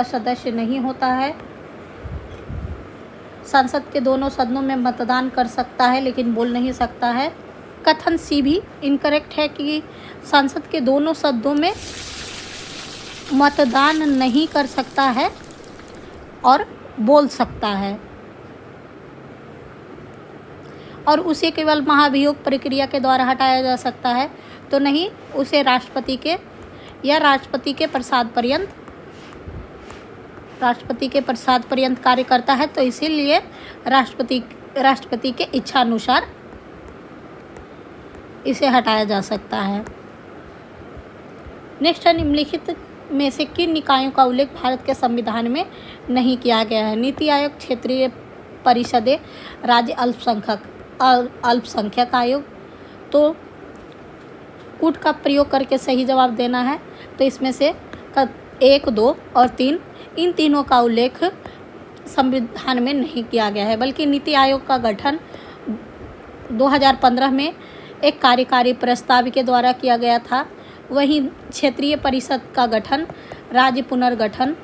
सदस्य नहीं होता है। संसद के दोनों सदनों में मतदान कर सकता है लेकिन बोल नहीं सकता है। कथन सी भी इनकरेक्ट है कि संसद के दोनों सदनों में मतदान नहीं कर सकता है और बोल सकता है और उसे केवल महाभियोग प्रक्रिया के द्वारा हटाया जा सकता है। तो नहीं, उसे राष्ट्रपति के प्रसाद पर्यंत कार्य करता है। तो इसीलिए राष्ट्रपति के इच्छा अनुसार इसे हटाया जा सकता है। नेक्स्ट है, निम्नलिखित में से किन निकायों का उल्लेख भारत के संविधान में नहीं किया गया है? नीति आयोग, क्षेत्रीय परिषदें, राज्य अल्पसंख्यक आयोग। तो कूट का प्रयोग करके सही जवाब देना है। तो इसमें से 1, 2 और 3 इन तीनों का उल्लेख संविधान में नहीं किया गया है, बल्कि नीति आयोग का गठन 2015 में एक कार्यकारी प्रस्ताव के द्वारा किया गया था। वहीं क्षेत्रीय परिषद का गठन राज्य पुनर्गठन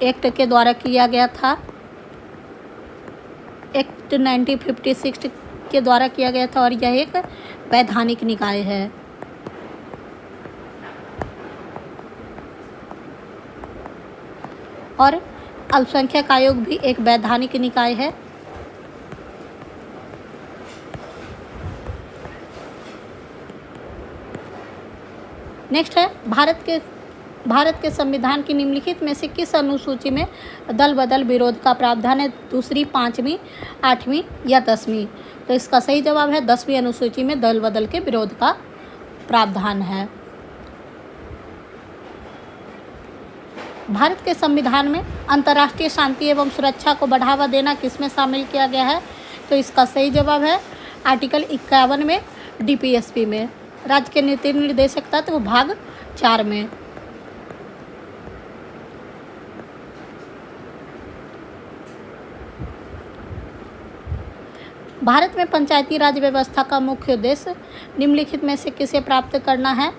एक्ट के द्वारा किया गया था। एक्ट 1956 के द्वारा किया गया था और यह एक वैधानिक निकाय है। और अल्पसंख्यक आयोग भी एक वैधानिक निकाय है। नेक्स्ट है, भारत के संविधान की निम्नलिखित में से किस अनुसूची में दल बदल विरोध का प्रावधान है? दूसरी, 5वीं, 8वीं या 10वीं? तो इसका सही जवाब है 10वीं अनुसूची में दल बदल के विरोध का प्रावधान है। भारत के संविधान में अंतर्राष्ट्रीय शांति एवं सुरक्षा को बढ़ावा देना किसमें शामिल किया गया है? तो इसका सही जवाब है आर्टिकल 51 में, DPSP में। राज्य के नीति निर्देशक तत्व भाग 4 में। भारत में पंचायती राज व्यवस्था का मुख्य उद्देश्य निम्नलिखित में से किसे प्राप्त करना है?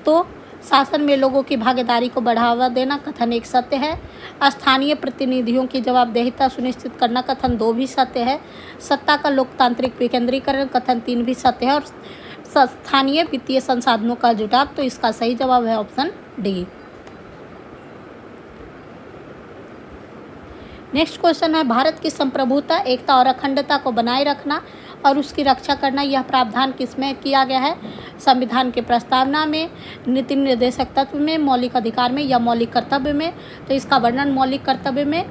तो शासन में लोगों की भागीदारी को बढ़ावा देना, कथन 1 सत्य है। स्थानीय प्रतिनिधियों की जवाबदेहिता सुनिश्चित करना, कथन 2 भी सत्य है। सत्ता का लोकतांत्रिक विकेंद्रीकरण, कथन 3 भी सत्य है। और स्थानीय वित्तीय संसाधनों का जुटाव। तो इसका सही जवाब है ऑप्शन डी। नेक्स्ट क्वेश्चन है, भारत की संप्रभुता, एकता और अखंडता को बनाए रखना और उसकी रक्षा करना, यह प्रावधान किसमें किया गया है? संविधान के प्रस्तावना में, नीति निर्देशक तत्व में, मौलिक अधिकार में या मौलिक कर्तव्य में? तो इसका वर्णन मौलिक कर्तव्य में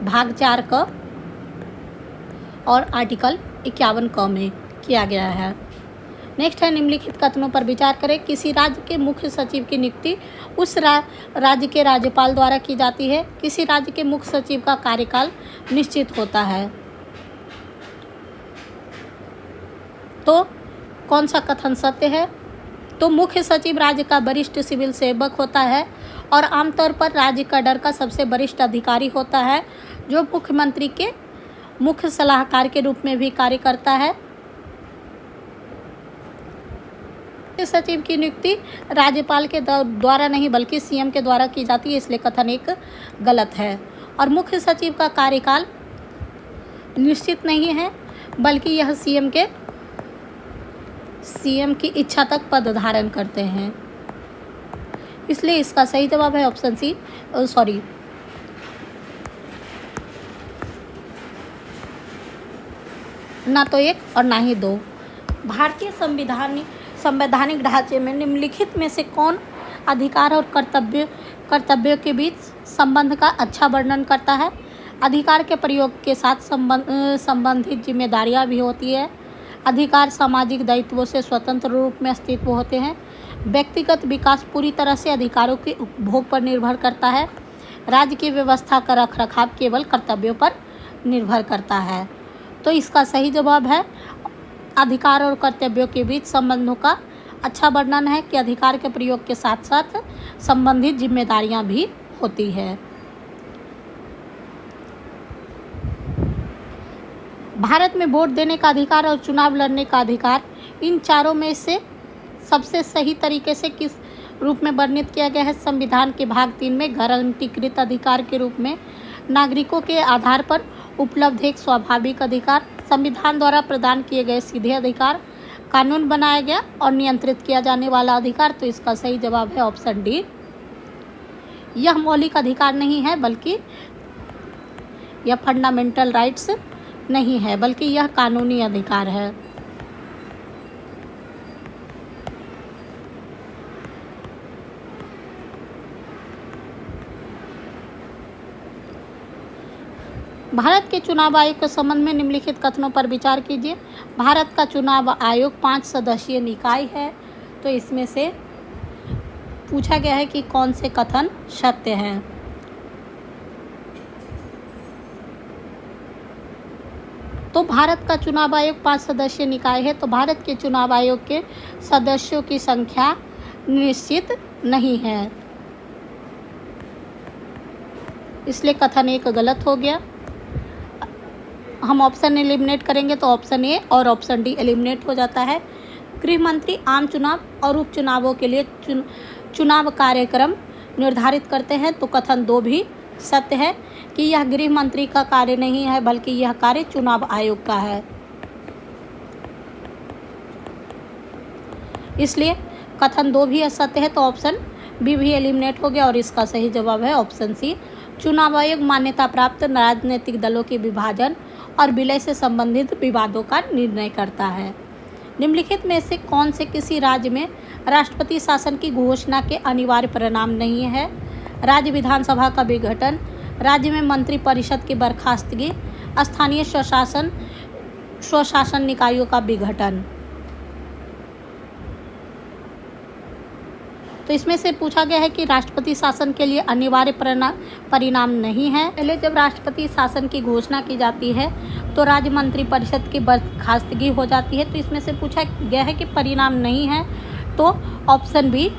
भाग 4 क और आर्टिकल 51 क में किया गया है। नेक्स्ट है, निम्नलिखित कथनों पर विचार करें। किसी राज्य के मुख्य सचिव की नियुक्ति उस राज्य के राज्यपाल द्वारा की जाती है। किसी राज्य के मुख्य सचिव का कार्यकाल निश्चित होता है। तो कौन सा कथन सत्य है? तो मुख्य सचिव राज्य का वरिष्ठ सिविल सेवक होता है और आमतौर पर राज्य का डर का सबसे वरिष्ठ अधिकारी होता है, जो मुख्यमंत्री के मुख्य सलाहकार के रूप में भी कार्य करता है। सचिव की नियुक्ति राज्यपाल के द्वारा नहीं बल्कि सीएम के द्वारा की जाती है, इसलिए कथन 1 गलत है। और मुख्य सचिव का कार्यकाल निश्चित नहीं है, बल्कि यह सीएम की इच्छा तक पद धारण करते हैं, इसलिए इसका सही जवाब है ऑप्शन सी। ना तो 1 और ना ही 2। भारतीय संवैधानिक ढांचे में निम्नलिखित में से कौन अधिकार और कर्तव्यों के बीच संबंध का अच्छा वर्णन करता है? अधिकार के प्रयोग के साथ संबंधित जिम्मेदारियां भी होती है। अधिकार सामाजिक दायित्वों से स्वतंत्र रूप में अस्तित्व होते हैं। व्यक्तिगत विकास पूरी तरह से अधिकारों के उपभोग पर निर्भर करता है। राज्य की व्यवस्था का रखरखाव केवल कर्तव्यों पर निर्भर करता है। तो इसका सही जवाब है अधिकार और कर्तव्यों के बीच संबंधों का अच्छा वर्णन है कि अधिकार के प्रयोग के साथ साथ संबंधित जिम्मेदारियां भी होती है। भारत में वोट देने का अधिकार और चुनाव लड़ने का अधिकार, इन चारों में से सबसे सही तरीके से किस रूप में वर्णित किया गया है? संविधान के भाग 3 में गारंटीकृत अधिकार के रूप में नागरिकों के आधार पर उपलब्ध एक स्वाभाविक अधिकार, संविधान द्वारा प्रदान किए गए सीधे अधिकार, कानून बनाया गया और नियंत्रित किया जाने वाला अधिकार। तो इसका सही जवाब है ऑप्शन डी। यह मौलिक अधिकार नहीं है बल्कि यह फंडामेंटल राइट्स नहीं है बल्कि यह कानूनी अधिकार है। भारत के चुनाव आयोग के संबंध में निम्नलिखित कथनों पर विचार कीजिए। भारत का चुनाव आयोग 5 सदस्यीय निकाय है। तो इसमें से पूछा गया है कि कौन से कथन सत्य हैं। तो भारत का चुनाव आयोग 5 सदस्यीय निकाय है। तो भारत के चुनाव आयोग के सदस्यों की संख्या निश्चित नहीं है, इसलिए कथन 1 गलत हो गया। हम ऑप्शन एलिमिनेट करेंगे तो ऑप्शन ए और ऑप्शन डी एलिमिनेट हो जाता है। गृह मंत्री आम चुनाव और उपचुनावों के लिए चुनाव कार्यक्रम निर्धारित करते हैं। तो कथन 2 भी सत्य है कि यह गृह मंत्री का कार्य नहीं है बल्कि यह कार्य चुनाव आयोग का है, इसलिए कथन 2 भी असत्य है। तो ऑप्शन बी भी एलिमिनेट हो गया और इसका सही जवाब है ऑप्शन सी। चुनाव आयोग मान्यता प्राप्त राजनीतिक दलों के विभाजन और विलय से संबंधित विवादों का निर्णय करता है। निम्नलिखित में से कौन से किसी राज्य में राष्ट्रपति शासन की घोषणा के अनिवार्य परिणाम नहीं है? राज्य विधानसभा का विघटन, राज्य में मंत्री परिषद की बर्खास्तगी, स्थानीय स्वशासन निकायों का विघटन। तो इसमें से पूछा गया है कि राष्ट्रपति शासन के लिए अनिवार्य परिणाम नहीं है। पहले जब राष्ट्रपति शासन की घोषणा की जाती है तो राज्य मंत्री परिषद की बर्खास्तगी हो जाती है। तो इसमें से पूछा गया है कि परिणाम नहीं है, तो ऑप्शन बी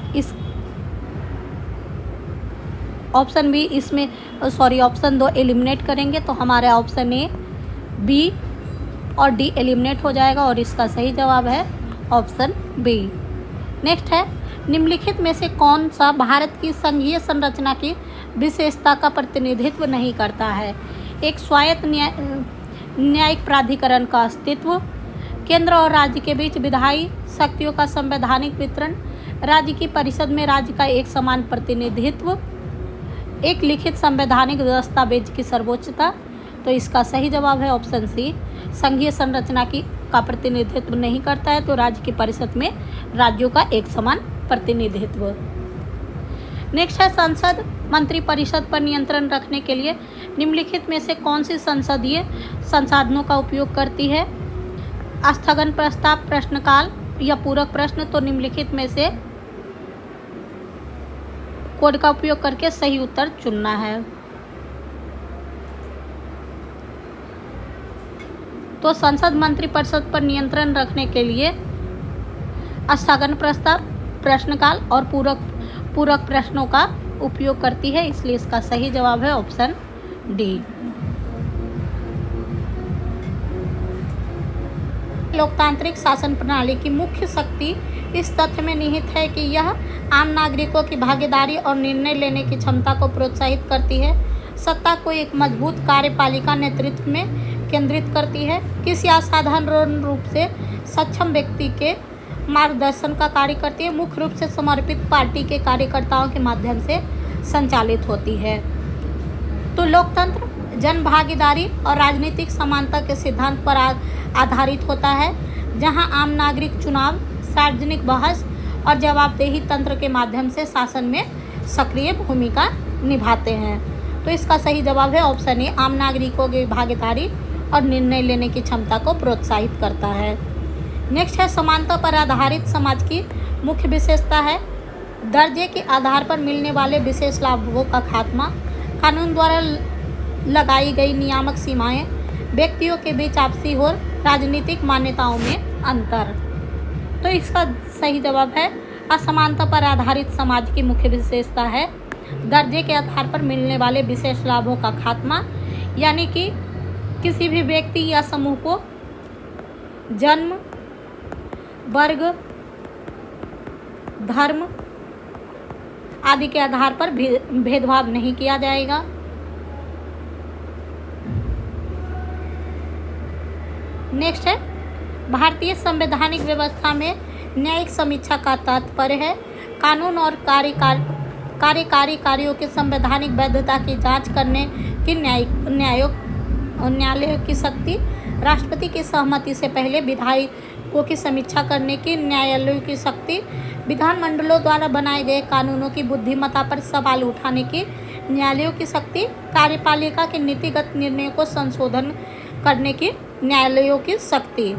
इसमें ऑप्शन 2 एलिमिनेट करेंगे तो हमारा ऑप्शन ए, बी और डी एलिमिनेट हो जाएगा और इसका सही जवाब है ऑप्शन बी। नेक्स्ट है, निम्नलिखित में से कौन सा भारत की संघीय संरचना की विशेषता का प्रतिनिधित्व नहीं करता है? एक स्वायत्त न्यायिक प्राधिकरण का अस्तित्व, केंद्र और राज्य के बीच विधायी शक्तियों का संवैधानिक वितरण, राज्य की परिषद में राज्य का एक समान प्रतिनिधित्व, एक लिखित संवैधानिक दस्तावेज की सर्वोच्चता। तो इसका सही जवाब है ऑप्शन सी। संघीय संरचना का प्रतिनिधित्व नहीं करता है तो राज्य की परिषद में राज्यों का एक समान प्रतिनिधित्व। नेक्स्ट है, संसद मंत्री परिषद पर नियंत्रण रखने के लिए निम्नलिखित में से कौन सी संसदीय संसाधनों का उपयोग करती है? स्थगन प्रस्ताव, प्रश्नकाल या पूरक प्रश्न। तो निम्नलिखित में से कोड का उपयोग करके सही उत्तर चुनना है। तो संसद मंत्री परिषद पर नियंत्रण रखने के लिए स्थगन प्रस्ताव, प्रश्नकाल और पूरक प्रश्नों का उपयोग करती है, इसलिए इसका सही जवाब है ऑप्शन डी। लोकतांत्रिक शासन प्रणाली की मुख्य शक्ति इस तथ्य में निहित है कि यह आम नागरिकों की भागीदारी और निर्णय लेने की क्षमता को प्रोत्साहित करती है, सत्ता को एक मजबूत कार्यपालिका नेतृत्व में केंद्रित करती है, किसी असाधारण रूप से सक्षम व्यक्ति के मार्गदर्शन का कार्य करती है, मुख्य रूप से समर्पित पार्टी के कार्यकर्ताओं के माध्यम से संचालित होती है। तो लोकतंत्र जन भागीदारी और राजनीतिक समानता के सिद्धांत पर आधारित होता है, जहां आम नागरिक चुनाव, सार्वजनिक बहस और जवाबदेही तंत्र के माध्यम से शासन में सक्रिय भूमिका निभाते हैं। तो इसका सही जवाब है ऑप्शन ए, आम नागरिकों की भागीदारी और निर्णय लेने की क्षमता को प्रोत्साहित करता है। नेक्स्ट है, समानता पर आधारित समाज की मुख्य विशेषता है दर्जे के आधार पर मिलने वाले विशेष लाभों का खात्मा, कानून द्वारा लगाई गई नियामक सीमाएं, व्यक्तियों के बीच आपसी और राजनीतिक मान्यताओं में अंतर। तो इसका सही जवाब है असमानता पर आधारित समाज की मुख्य विशेषता है दर्जे के आधार पर मिलने वाले विशेष लाभों का खात्मा, यानी कि किसी भी व्यक्ति या समूह को जन्म, वर्ग, धर्म आदि के आधार पर भेदभाव नहीं किया जाएगा। नेक्स्ट है भारतीय संवैधानिक व्यवस्था में न्यायिक समीक्षा का तात्पर्य है कानून और कार्यकारी कार्यों की संवैधानिक वैधता की जांच करने की न्यायालयों की शक्ति, राष्ट्रपति की सहमति से पहले विधायकों की समीक्षा करने की न्यायालयों की शक्ति, विधानमंडलों द्वारा बनाए गए कानूनों की बुद्धिमत्ता पर सवाल उठाने की न्यायालयों की शक्ति, कार्यपालिका के नीतिगत निर्णयों को संशोधन करने की न्यायालयों की शक्ति।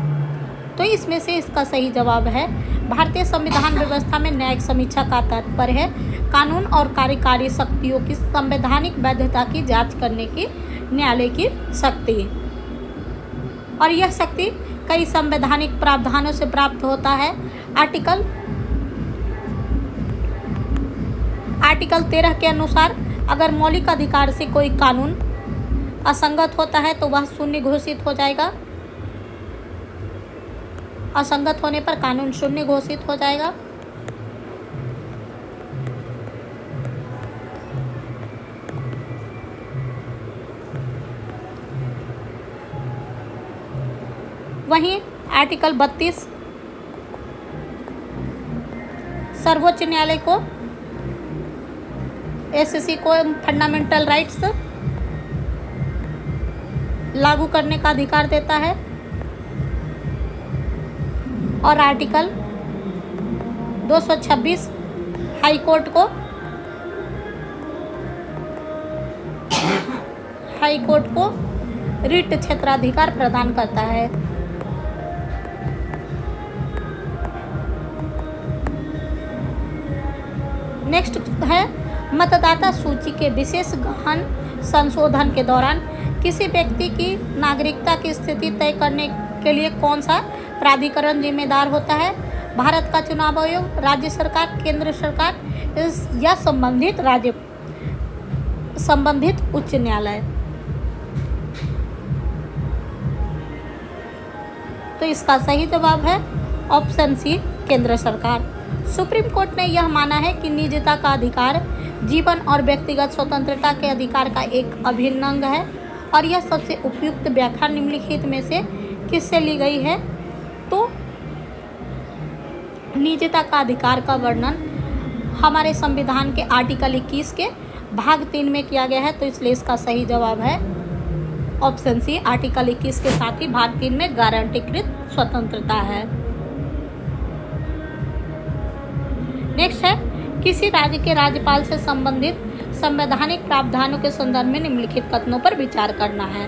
तो इसमें से इसका सही जवाब है भारतीय संविधान व्यवस्था में न्यायिक समीक्षा का तात्पर्य है कानून और कार्यकारी शक्तियों की संवैधानिक वैधता की जांच करने की न्यायालय की शक्ति। और यह शक्ति कई संवैधानिक प्रावधानों से प्राप्त होता है। आर्टिकल 13 के अनुसार अगर मौलिक अधिकार से कोई कानून असंगत होता है तो वह शून्य घोषित हो जाएगा। असंगत होने पर कानून शून्य घोषित हो जाएगा। वहीं आर्टिकल 32 सर्वोच्च न्यायालय को एससी को फंडामेंटल राइट्स लागू करने का अधिकार देता है। और आर्टिकल 226 हाईकोर्ट को रिट क्षेत्राधिकार प्रदान करता है। नेक्स्ट है मतदाता सूची के विशेष गहन संशोधन के दौरान किसी व्यक्ति की नागरिकता की स्थिति तय करने के लिए कौन सा प्राधिकरण जिम्मेदार होता है? भारत का चुनाव आयोग, राज्य सरकार, केंद्र सरकार या संबंधित उच्च न्यायालय। तो इसका सही जवाब है ऑप्शन सी, केंद्र सरकार। सुप्रीम कोर्ट ने यह माना है कि निजता का अधिकार जीवन और व्यक्तिगत स्वतंत्रता के अधिकार का एक अभिन्न अंग है और यह सबसे उपयुक्त व्याख्या निम्नलिखित में से किससे ली गई है? तो निजता का अधिकार का वर्णन हमारे संविधान के आर्टिकल 21 के भाग 3 में किया गया है, तो इसलिए इसका सही जवाब है ऑप्शन सी, आर्टिकल 21 के साथ ही भाग 3 में गारंटीकृत स्वतंत्रता है। नेक्स्ट है किसी राज्य के राज्यपाल से संबंधित संवैधानिक प्रावधानों के संदर्भ में निम्नलिखित कथनों पर विचार करना है।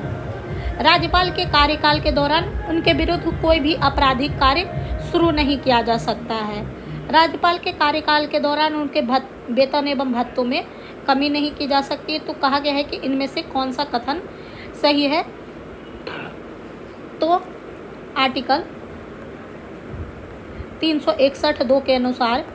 राज्यपाल के कार्यकाल के दौरान उनके विरुद्ध कोई भी आपराधिक कार्य शुरू नहीं किया जा सकता है। राज्यपाल के कार्यकाल के दौरान उनके वेतन एवं भत्तों में कमी नहीं की जा सकती। तो कहा गया है कि इनमें से कौन सा कथन सही है? तो आर्टिकल 361(2) के अनुसार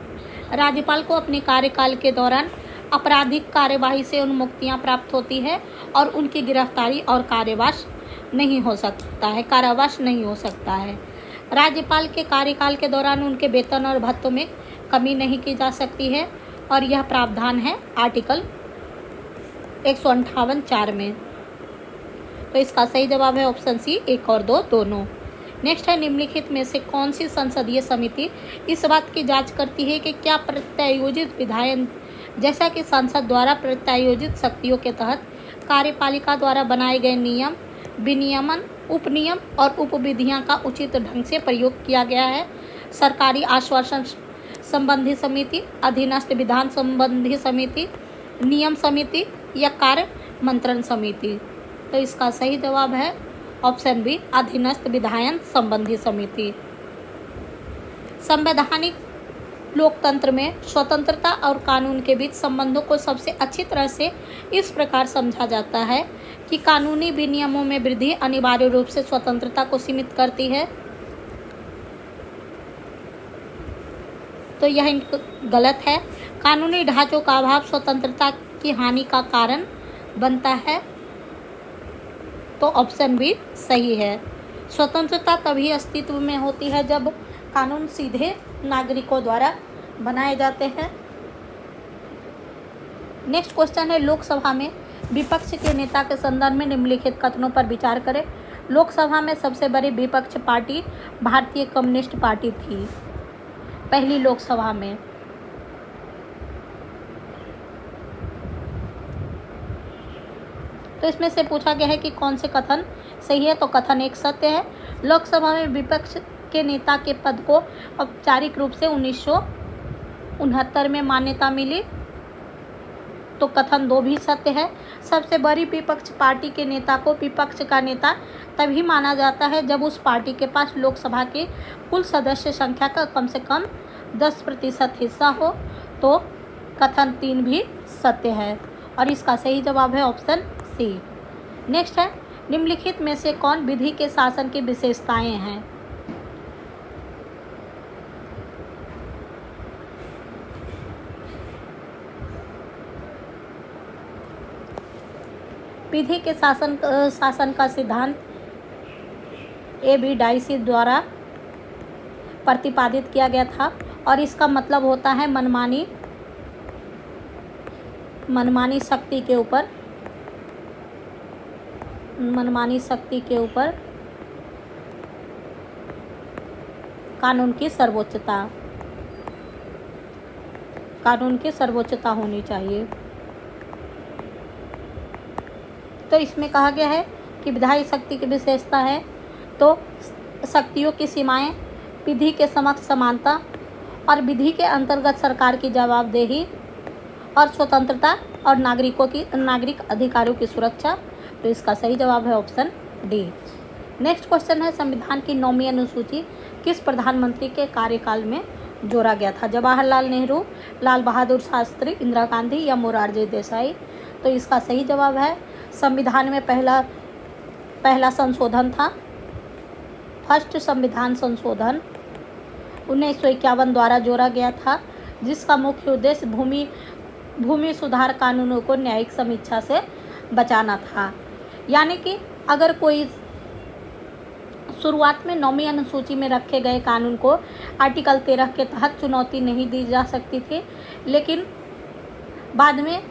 राज्यपाल को अपने कार्यकाल के दौरान आपराधिक कार्यवाही से उन्मुक्तियां प्राप्त होती है और उनकी गिरफ्तारी और कारावास नहीं हो सकता है। राज्यपाल के कार्यकाल के दौरान उनके वेतन और भत्तों में कमी नहीं की जा सकती है और यह प्रावधान है आर्टिकल 158(4) में। तो इसका सही जवाब है ऑप्शन सी, 1 और 2 दोनों। नेक्स्ट है निम्नलिखित में से कौन सी संसदीय समिति इस बात की जांच करती है कि क्या प्रत्यायोजित विधायन जैसा कि संसद द्वारा प्रत्यायोजित शक्तियों के तहत कार्यपालिका द्वारा बनाए गए नियम, विनियमन, उपनियम और उपविधियां का उचित ढंग से प्रयोग किया गया है। सरकारी आश्वासन संबंधी समिति, अधीनस्थ विधान संबंधी समिति, नियम समिति या कार्य मंत्रण समिति। तो इसका सही जवाब है ऑप्शन बी, अधीनस्थ विधायन संबंधी समिति। संवैधानिक लोकतंत्र में स्वतंत्रता और कानून के बीच संबंधों को सबसे अच्छी तरह से इस प्रकार समझा जाता है कि कानूनी विनियमों में वृद्धि अनिवार्य रूप से स्वतंत्रता को सीमित करती है। तो यह गलत है। कानूनी ढांचों का अभाव स्वतंत्रता की हानि का कारण बनता है। तो ऑप्शन बी सही है। स्वतंत्रता तभी अस्तित्व में होती है जब कानून सीधे नागरिकों द्वारा बनाए जाते हैं। नेक्स्ट क्वेश्चन है, लोकसभा में विपक्ष के नेता के संदर्भ में निम्नलिखित कथनों पर विचार करें। लोकसभा में सबसे बड़ी विपक्ष पार्टी भारतीय कम्युनिस्ट पार्टी थी पहली लोकसभा में। तो इसमें से पूछा गया है कि कौन से कथन सही है। तो कथन एक सत्य है। लोकसभा में विपक्ष के नेता के पद को औपचारिक रूप से 1969 में मान्यता मिली। तो कथन दो भी सत्य है। सबसे बड़ी विपक्ष पार्टी के नेता को विपक्ष का नेता तभी माना जाता है जब उस पार्टी के पास लोकसभा की कुल सदस्य संख्या का कम से कम 10% हिस्सा हो। तो कथन 3 भी सत्य है और इसका सही जवाब है ऑप्शन सी। नेक्स्ट है, निम्नलिखित में से कौन विधि के शासन की विशेषताएं हैं। विधि के शासन का सिद्धांत A.B. डाइसी द्वारा प्रतिपादित किया गया था और इसका मतलब होता है मनमानी शक्ति के ऊपर कानून की सर्वोच्चता होनी चाहिए। तो इसमें कहा गया है कि विधायी शक्ति की विशेषता है तो शक्तियों की सीमाएं, विधि के समक्ष समानता और विधि के अंतर्गत सरकार की जवाबदेही और स्वतंत्रता और नागरिक अधिकारों की सुरक्षा। तो इसका सही जवाब है ऑप्शन डी। नेक्स्ट क्वेश्चन है, संविधान की 9वीं अनुसूची किस प्रधानमंत्री के कार्यकाल में जोड़ा गया था। जवाहरलाल नेहरू, लाल बहादुर शास्त्री, इंदिरा गांधी या मोरारजी देसाई। तो इसका सही जवाब है संविधान में पहला संशोधन था। फर्स्ट संविधान संशोधन 1951 द्वारा जोड़ा गया था जिसका मुख्य उद्देश्य भूमि सुधार कानूनों को न्यायिक समीक्षा से बचाना था। यानी कि अगर कोई शुरुआत में 9वीं अनुसूची में रखे गए कानून को आर्टिकल 13 के तहत चुनौती नहीं दी जा सकती थी, लेकिन बाद में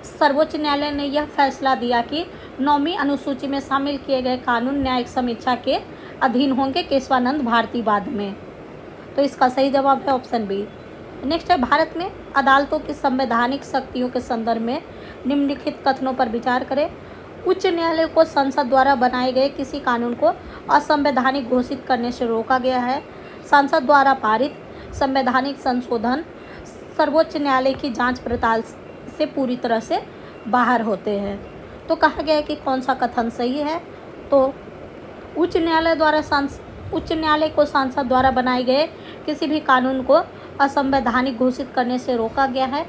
सर्वोच्च न्यायालय ने यह फैसला दिया कि 9वीं अनुसूची में शामिल किए गए कानून न्यायिक समीक्षा के अधीन होंगे केशवानंद भारती बाद में। तो इसका सही जवाब है ऑप्शन बी। नेक्स्ट है, भारत में अदालतों की संवैधानिक शक्तियों के संदर्भ में निम्नलिखित कथनों पर विचार करें। उच्च न्यायालय को संसद द्वारा बनाए गए किसी कानून को असंवैधानिक घोषित करने से रोका गया है। संसद द्वारा पारित संवैधानिक संशोधन सर्वोच्च न्यायालय की जांच पड़ताल से पूरी तरह से बाहर होते हैं। तो कहा गया है कि कौन सा कथन सही है। तो उच्च न्यायालय को संसद द्वारा बनाए गए किसी भी कानून को असंवैधानिक घोषित करने से रोका गया है।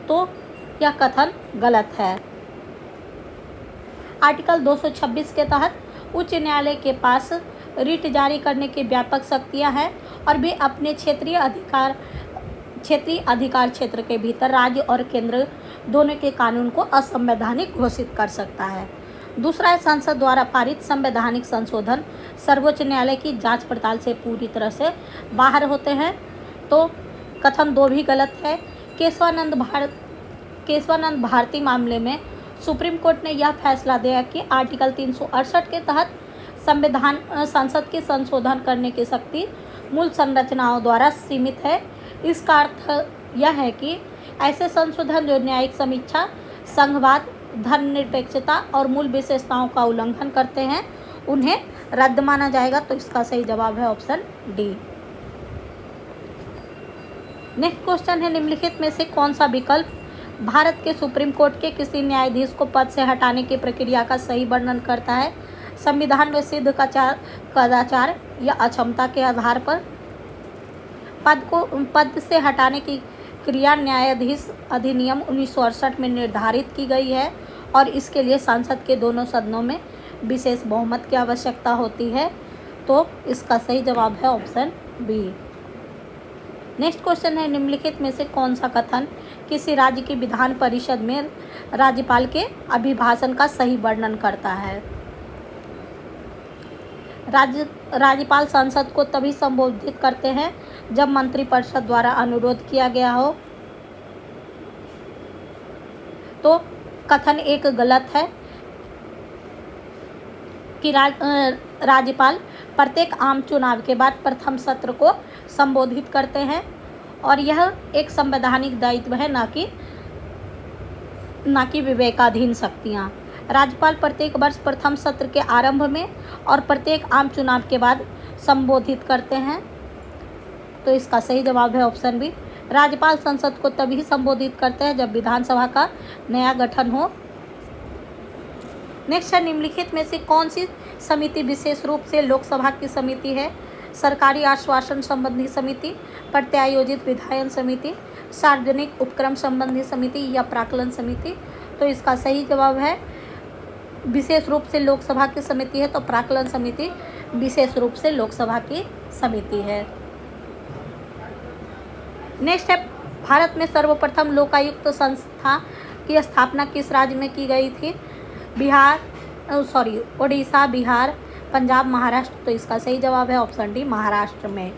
तो यह कथन गलत है। आर्टिकल 226 के तहत उच्च न्यायालय के पास रिट जारी करने की व्यापक शक्तियां हैं और वे अपने क्षेत्रीय अधिकार क्षेत्र के भीतर राज्य और केंद्र दोनों के कानून को असंवैधानिक घोषित कर सकता है। दूसरा है, संसद द्वारा पारित संवैधानिक संशोधन सर्वोच्च न्यायालय की जांच पड़ताल से पूरी तरह से बाहर होते हैं। तो कथन 2 भी गलत है। केशवानंद भारती मामले में सुप्रीम कोर्ट ने यह फैसला दिया कि आर्टिकल 368 के तहत संसद के संशोधन करने की शक्ति मूल संरचनाओं द्वारा सीमित है। इसका अर्थ यह है कि ऐसे संशोधन जो न्यायिक समीक्षा, संघवाद, धर्मनिरपेक्षता और मूल विशेषताओं का उल्लंघन करते हैं उन्हें रद्द माना जाएगा। तो इसका सही जवाब है ऑप्शन डी। नेक्स्ट क्वेश्चन है, निम्नलिखित में से कौन सा विकल्प भारत के सुप्रीम कोर्ट के किसी न्यायाधीश को पद से हटाने की प्रक्रिया का सही वर्णन करता है। संविधान में सिद्ध कदाचार या अक्षमता के आधार पर, पद से हटाने की क्रिया न्यायाधीश अधिनियम 1968 में निर्धारित की गई है और इसके लिए संसद के दोनों सदनों में विशेष बहुमत की आवश्यकता होती है। तो इसका सही जवाब है ऑप्शन बी। नेक्स्ट क्वेश्चन है, निम्नलिखित में से कौन सा कथन किसी राज्य की विधान परिषद में राज्यपाल के अभिभाषण का सही वर्णन करता है? राज्यपाल संसद को तभी संबोधित करते हैं जब मंत्रिपरिषद द्वारा अनुरोध किया गया हो। तो कथन एक गलत है कि राज्यपाल प्रत्येक आम चुनाव के बाद प्रथम सत्र को संबोधित करते हैं और यह एक संवैधानिक दायित्व है, ना कि विवेकाधीन शक्तियाँ। राज्यपाल प्रत्येक वर्ष प्रथम सत्र के आरंभ में और प्रत्येक आम चुनाव के बाद संबोधित करते हैं। तो इसका सही जवाब है ऑप्शन बी। राज्यपाल संसद को तभी संबोधित करते हैं जब विधानसभा का नया गठन हो। नेक्स्ट है, निम्नलिखित में से कौन सी समिति विशेष रूप से लोकसभा की समिति है? सरकारी आश्वासन संबंधी समिति, प्रत्यायोजित विधायन समिति, सार्वजनिक उपक्रम संबंधी समिति या प्राक्कलन समिति? तो इसका सही जवाब है विशेष रूप से लोकसभा की समिति है। तो प्राक्कलन समिति विशेष रूप से लोकसभा की समिति है। नेक्स्ट है, भारत में सर्वप्रथम लोकायुक्त संस्था की स्थापना किस राज्य में की गई थी? उड़ीसा, बिहार, पंजाब, महाराष्ट्र? तो इसका सही जवाब है ऑप्शन डी, महाराष्ट्र में।